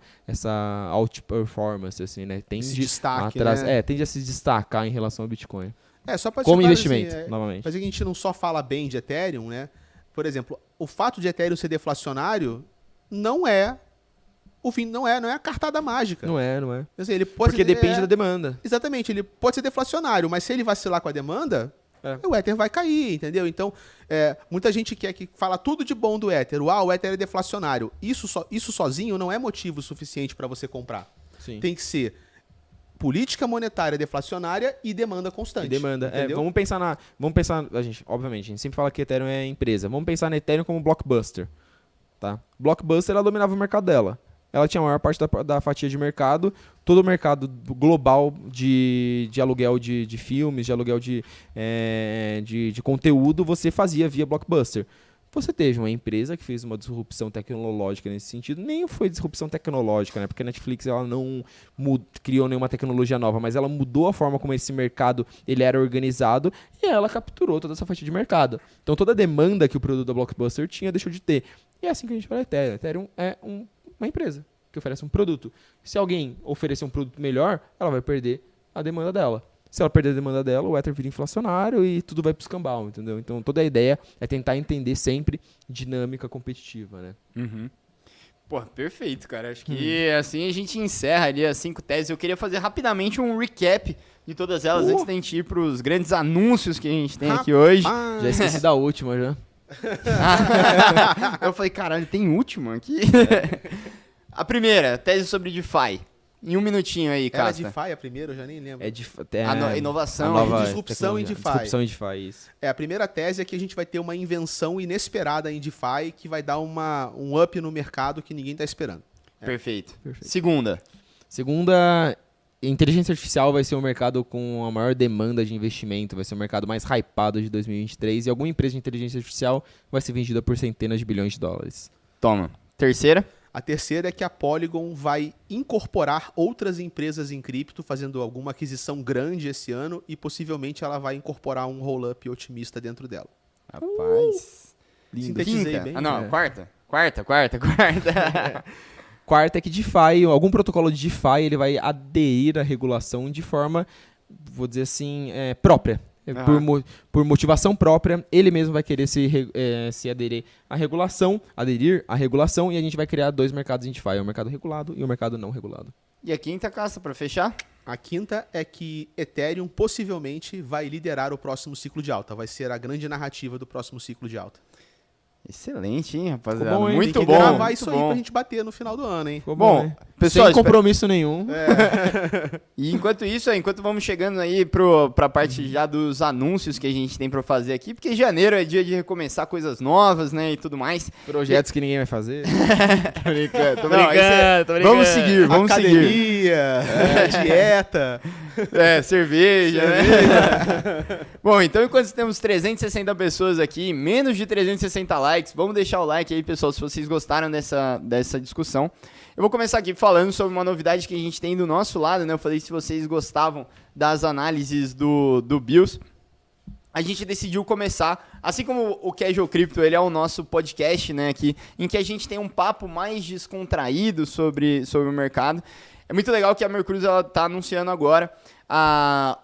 out-performance, assim, né?
Esse destaque, né?
Tende a se destacar em relação ao Bitcoin.
Só pra
Como
claro,
investimento,
assim,
novamente.
Mas a gente não só fala bem de Ethereum, né? Por exemplo, o fato de Ethereum ser deflacionário não é o fim, não é a cartada mágica.
Não é.
Assim, ele pode
Porque depende da demanda.
Exatamente, ele pode ser deflacionário, mas se ele vacilar com a demanda, o Ether vai cair, entendeu? Então, muita gente que fala tudo de bom do Ether. O Ether é deflacionário. Isso sozinho não é motivo suficiente para você comprar.
Sim.
Tem que ser política monetária deflacionária e demanda constante. Entendeu?
Vamos pensar, obviamente, a gente sempre fala que Ethereum é empresa. Vamos pensar na Ethereum como Blockbuster. Tá? Blockbuster, ela dominava o mercado dela. Ela tinha a maior parte da fatia de mercado, todo o mercado global de aluguel de filmes, de aluguel de conteúdo, você fazia via Blockbuster. Você teve uma empresa que fez uma disrupção tecnológica nesse sentido, nem foi disrupção tecnológica, né? Porque a Netflix ela não criou nenhuma tecnologia nova, mas ela mudou a forma como esse mercado ele era organizado e ela capturou toda essa fatia de mercado. Então toda a demanda que o produto da Blockbuster tinha deixou de ter. E é assim que a gente fala Ethereum. Ethereum é uma empresa que oferece um produto. Se alguém oferecer um produto melhor, ela vai perder a demanda dela. Se ela perder a demanda dela, o Ether vira inflacionário e tudo vai pro escambau, entendeu? Então toda a ideia é tentar entender sempre dinâmica competitiva, né?
Uhum. Pô, perfeito, cara. Acho que assim a gente encerra ali as 5 teses. Eu queria fazer rapidamente um recap de todas elas antes da gente ir pros grandes anúncios que a gente tem aqui hoje.
Já esqueci da última, já.
Eu falei, caralho, tem última aqui? A primeira, tese sobre DeFi. Em um minutinho aí,
Era
Casta.
DeFi a primeira? Eu já nem lembro.
Inovação.
Disrupção em DeFi.
Disrupção em DeFi, isso.
A primeira tese é que a gente vai ter uma invenção inesperada em DeFi que vai dar um up no mercado que ninguém está esperando.
Perfeito.
Perfeito.
Segunda,
inteligência artificial vai ser o mercado com a maior demanda de investimento, vai ser o mercado mais hypado de 2023 e alguma empresa de inteligência artificial vai ser vendida por centenas de bilhões de dólares.
toma. Terceira.
A terceira é que a Polygon vai incorporar outras empresas em cripto, fazendo alguma aquisição grande esse ano e possivelmente ela vai incorporar um roll-up otimista dentro dela.
Rapaz.
Sintetizei
Quinta.
bem?
Quarta.
Quarta é que DeFi, algum protocolo de DeFi, ele vai aderir à regulação de forma, vou dizer assim, própria. Por motivação própria, ele mesmo vai querer se aderir à regulação, e a gente vai criar 2 mercados em DeFi, o mercado regulado e o mercado não regulado.
E a quinta, Casta, pra fechar?
A quinta é que Ethereum possivelmente vai liderar o próximo ciclo de alta, vai ser a grande narrativa do próximo ciclo de alta.
Excelente, hein, rapaziada?
Ficou bom, hein?
Muito
Tem que
bom.
gravar isso
muito
aí
bom.
pra gente bater no final do ano, hein?
Ficou
Bom,
né?
pessoal,
sem compromisso nenhum.
E enquanto vamos chegando aí pra parte já dos anúncios que a gente tem pra fazer aqui, porque janeiro é dia de recomeçar coisas novas, né, e tudo mais.
Projetos que ninguém vai fazer.
Tô brincando,
Não, tô brincando.
Vamos seguir.
Academia, dieta.
Cerveja, né? Bom, então enquanto temos 360 pessoas aqui, menos de 360 likes, vamos deixar o like aí, pessoal, se vocês gostaram dessa discussão. Eu vou começar aqui falando sobre uma novidade que a gente tem do nosso lado, né? Eu falei se vocês gostavam das análises do BIOS. A gente decidiu começar, assim como o Casual Crypto, ele é o nosso podcast, né, aqui, em que a gente tem um papo mais descontraído sobre o mercado. É muito legal que a Mercúrios está anunciando agora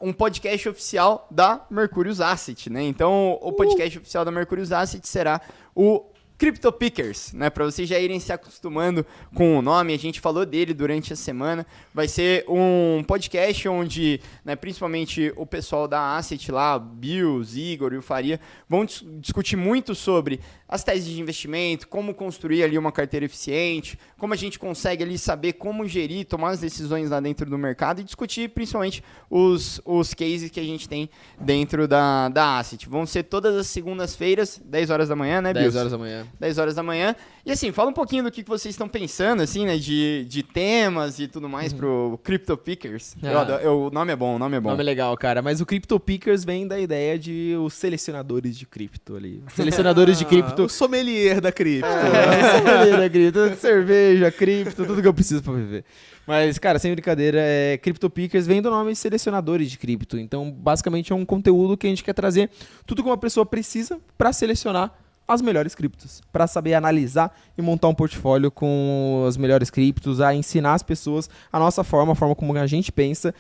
um podcast oficial da Mercúrios Asset, né? Então, o podcast oficial da Mercúrios Asset será o CryptoPickers, né, para vocês já irem se acostumando com o nome. A gente falou dele durante a semana. Vai ser um podcast onde, né, principalmente o pessoal da Asset lá, Bills, Igor e o Faria, vão discutir muito sobre as teses de investimento, como construir ali uma carteira eficiente, como a gente consegue ali saber como gerir, tomar as decisões lá dentro do mercado e discutir principalmente os cases que a gente tem dentro da Asset. Vão ser todas as segundas-feiras, 10 horas da manhã, né, Bills?
10 horas da manhã.
10 horas da manhã. E assim, fala um pouquinho do que vocês estão pensando, assim, né, de temas e tudo mais pro CryptoPickers. O nome é bom, o nome é bom.
Nome é legal, cara. Mas o CryptoPickers vem da ideia de os selecionadores de cripto ali. Selecionadores de cripto.
O sommelier da cripto.
Sommelier da cripto. Cerveja, cripto, tudo que eu preciso pra viver. Mas, cara, sem brincadeira, CryptoPickers vem do nome de selecionadores de cripto. Então, basicamente, é um conteúdo que a gente quer trazer tudo que uma pessoa precisa pra selecionar as melhores criptos, para saber analisar e montar um portfólio com as melhores criptos, a ensinar as pessoas a nossa forma, a forma como a gente pensa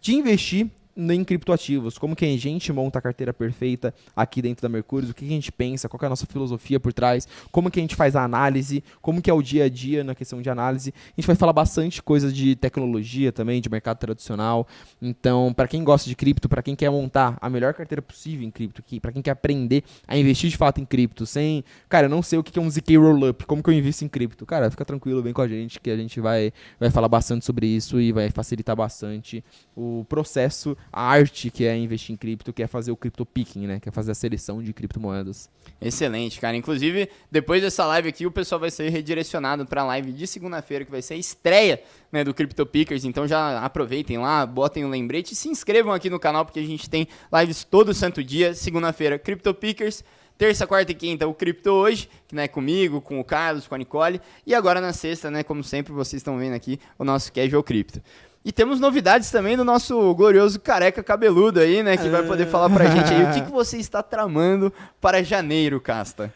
de investir em criptoativos, como que a gente monta a carteira perfeita aqui dentro da Mercúrios, o que a gente pensa, qual que é a nossa filosofia por trás, como que a gente faz a análise, como que é o dia a dia na questão de análise. A gente vai falar bastante coisas de tecnologia também, de mercado tradicional. Então, para quem gosta de cripto, para quem quer montar a melhor carteira possível em cripto, para quem quer aprender a investir de fato em cripto, sem... Cara, eu não sei o que é um ZK Rollup, como que eu invisto em cripto. Cara, fica tranquilo, vem com a gente, que a gente vai falar bastante sobre isso e vai facilitar bastante o processo, a arte que é investir em cripto, que é fazer o crypto picking, né? Que é fazer a seleção de criptomoedas.
Excelente, cara. Inclusive, depois dessa live aqui, o pessoal vai ser redirecionado para a live de segunda-feira, que vai ser a estreia, né, do CryptoPickers. Então já aproveitem lá, botem um lembrete e se inscrevam aqui no canal, porque a gente tem lives todo santo dia. Segunda-feira, CryptoPickers. Terça, quarta e quinta, o Cripto Hoje, que é comigo, com o Carlos, com a Nicole. E agora na sexta, né, como sempre, vocês estão vendo aqui, o nosso Casual Crypto. E temos novidades também do nosso glorioso careca cabeludo aí, né? Que vai poder falar pra gente aí o que você está tramando para janeiro, Casta.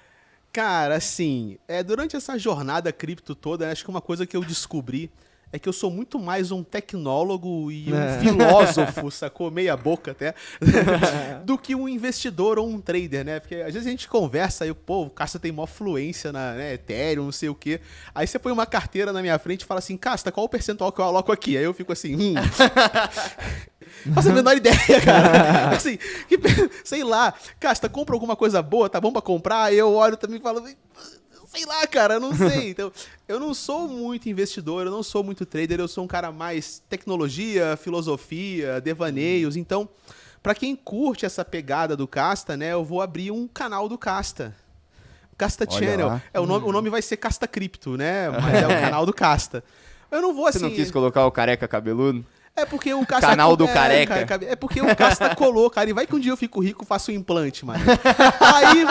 Cara, assim, durante essa jornada cripto toda, acho que uma coisa que eu descobri é que eu sou muito mais um tecnólogo e um filósofo, sacou? Meia boca até, do que um investidor ou um trader, né? Porque às vezes a gente conversa aí, pô, o Casta tem maior fluência na Ethereum, não sei o quê. Aí você põe uma carteira na minha frente e fala assim, Casta, qual o percentual que eu aloco aqui? Aí eu fico assim, faço a menor ideia, cara. Assim, sei lá, Casta, compra alguma coisa boa, tá bom pra comprar? Aí eu olho também e falo... Sei lá, cara, eu não sei. Então, eu não sou muito investidor, eu não sou muito trader, eu sou um cara mais tecnologia, filosofia, devaneios. Então, pra quem curte essa pegada do Casta, né, eu vou abrir um canal do Casta. Casta
Olha
Channel.
lá.
O nome vai ser Casta Cripto, né? Mas é o canal do Casta. Eu não vou assim...
Você não quis colocar o careca cabeludo?
É porque o Casta...
Canal do careca.
É porque o Casta colou, cara. E vai que um dia eu fico rico, faço um implante, mano. Aí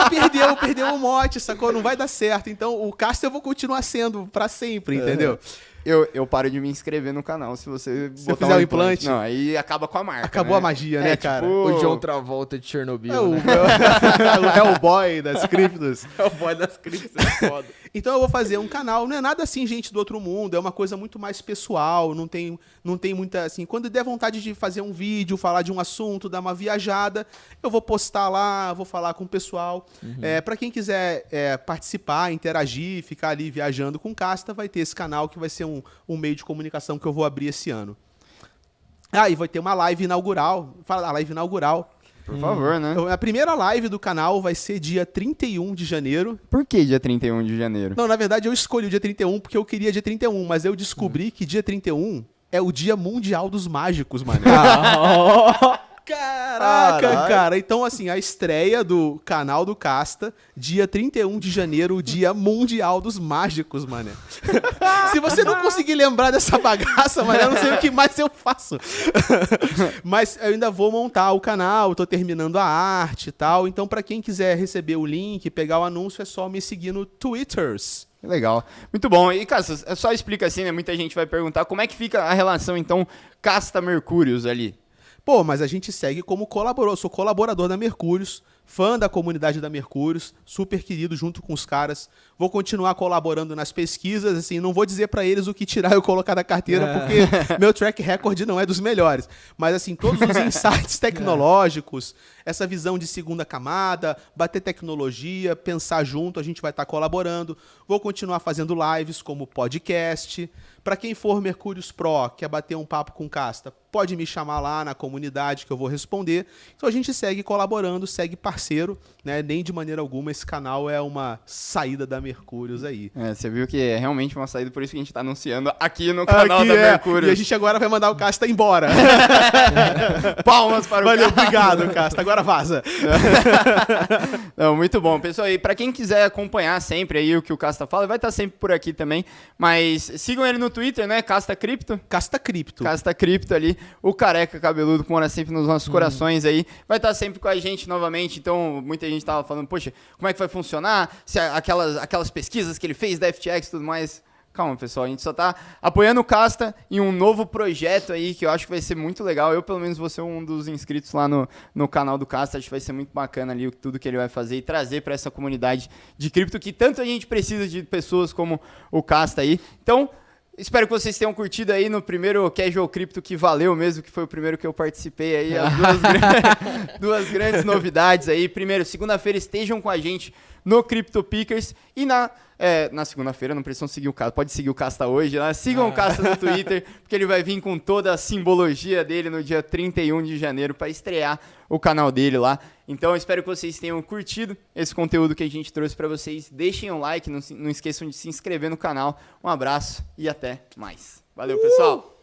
perdeu o mote, sacou? Não vai dar certo. Então, o Casta eu vou continuar sendo pra sempre, entendeu?
Eu paro de me inscrer no canal se você botar
fizer um implante.
Não, aí acaba com a marca.
Acabou
né?
a magia, né, cara?
tipo-
O John Travolta de Chernobyl,
É o boy das criptos.
É o boy das criptos, é foda.
Então eu vou fazer um canal, não é nada assim, gente do outro mundo, é uma coisa muito mais pessoal, não tem muita, assim, quando der vontade de fazer um vídeo, falar de um assunto, dar uma viajada, eu vou postar lá, vou falar com o pessoal. Pra quem quiser participar, interagir, ficar ali viajando com Casta, vai ter esse canal que vai ser um meio de comunicação que eu vou abrir esse ano. E vai ter uma live inaugural, fala da live inaugural.
Por favor, né?
A primeira live do canal vai ser dia 31 de janeiro.
Por que dia 31 de janeiro?
Não, na verdade eu escolhi o dia 31 porque eu queria dia 31, mas eu descobri que dia 31 é o dia mundial dos mágicos, mano. Caraca, cara. Então, assim, a estreia do canal do Casta, dia 31 de janeiro, o dia mundial dos mágicos, mano. Se você não conseguir lembrar dessa bagaça, mano, eu não sei o que mais eu faço. Mas eu ainda vou montar o canal, tô terminando a arte e tal. Então, pra quem quiser receber o link, pegar o anúncio, é só me seguir no Twitters.
Legal. Muito bom. E, cara, só explica assim, né? Muita gente vai perguntar como é que fica a relação, então, Casta Mercúrios ali.
Pô, mas a gente segue como colaborador. Eu sou colaborador da Mercúrios, fã da comunidade da Mercúrios, super querido junto com os caras. Vou continuar colaborando nas pesquisas, assim, não vou dizer para eles o que tirar e colocar da carteira, porque meu track record não é dos melhores. Mas, assim, todos os insights tecnológicos, essa visão de segunda camada, bater tecnologia, pensar junto, a gente vai estar colaborando. Vou continuar fazendo lives como podcast. Para quem for Mercúrios Pro, quer bater um papo com Casta, pode me chamar lá na comunidade que eu vou responder. Então a gente segue colaborando, segue parceiro, né? Nem de maneira alguma esse canal é uma saída da Mercúrios aí.
Você viu que é realmente uma saída, por isso que a gente tá anunciando aqui no canal da Mercúrios.
E a gente agora vai mandar o Casta embora.
Palmas para o
Valeu, obrigado, Casta. Agora vaza.
Não, muito bom, pessoal. E para quem quiser acompanhar sempre aí o que o Casta fala, vai estar sempre por aqui também. Mas sigam ele no Twitter, né? Casta Cripto.
Casta Cripto.
Casta Cripto ali. O careca cabeludo que mora sempre nos nossos corações aí. Vai estar sempre com a gente novamente. Então, muita gente tava falando, poxa, como é que vai funcionar? Se aquelas pesquisas que ele fez da FTX e tudo mais. Calma, pessoal, a gente só tá apoiando o Casta em um novo projeto aí que eu acho que vai ser muito legal. Eu, pelo menos, vou ser um dos inscritos lá no canal do Casta. Acho que vai ser muito bacana ali tudo que ele vai fazer e trazer para essa comunidade de cripto que tanto a gente precisa de pessoas como o Casta aí. Então, espero que vocês tenham curtido aí no primeiro Casual Crypto, que valeu mesmo, que foi o primeiro que eu participei aí. As duas grandes novidades aí. Primeiro, segunda-feira estejam com a gente no Crypto Pickers e na segunda-feira, não precisam seguir o Casta, pode seguir o Casta hoje, né? Sigam o Casta no Twitter, porque ele vai vir com toda a simbologia dele no dia 31 de janeiro para estrear o canal dele lá. Então, espero que vocês tenham curtido esse conteúdo que a gente trouxe para vocês. Deixem um like, não esqueçam de se inscrever no canal. Um abraço e até mais. Valeu, pessoal!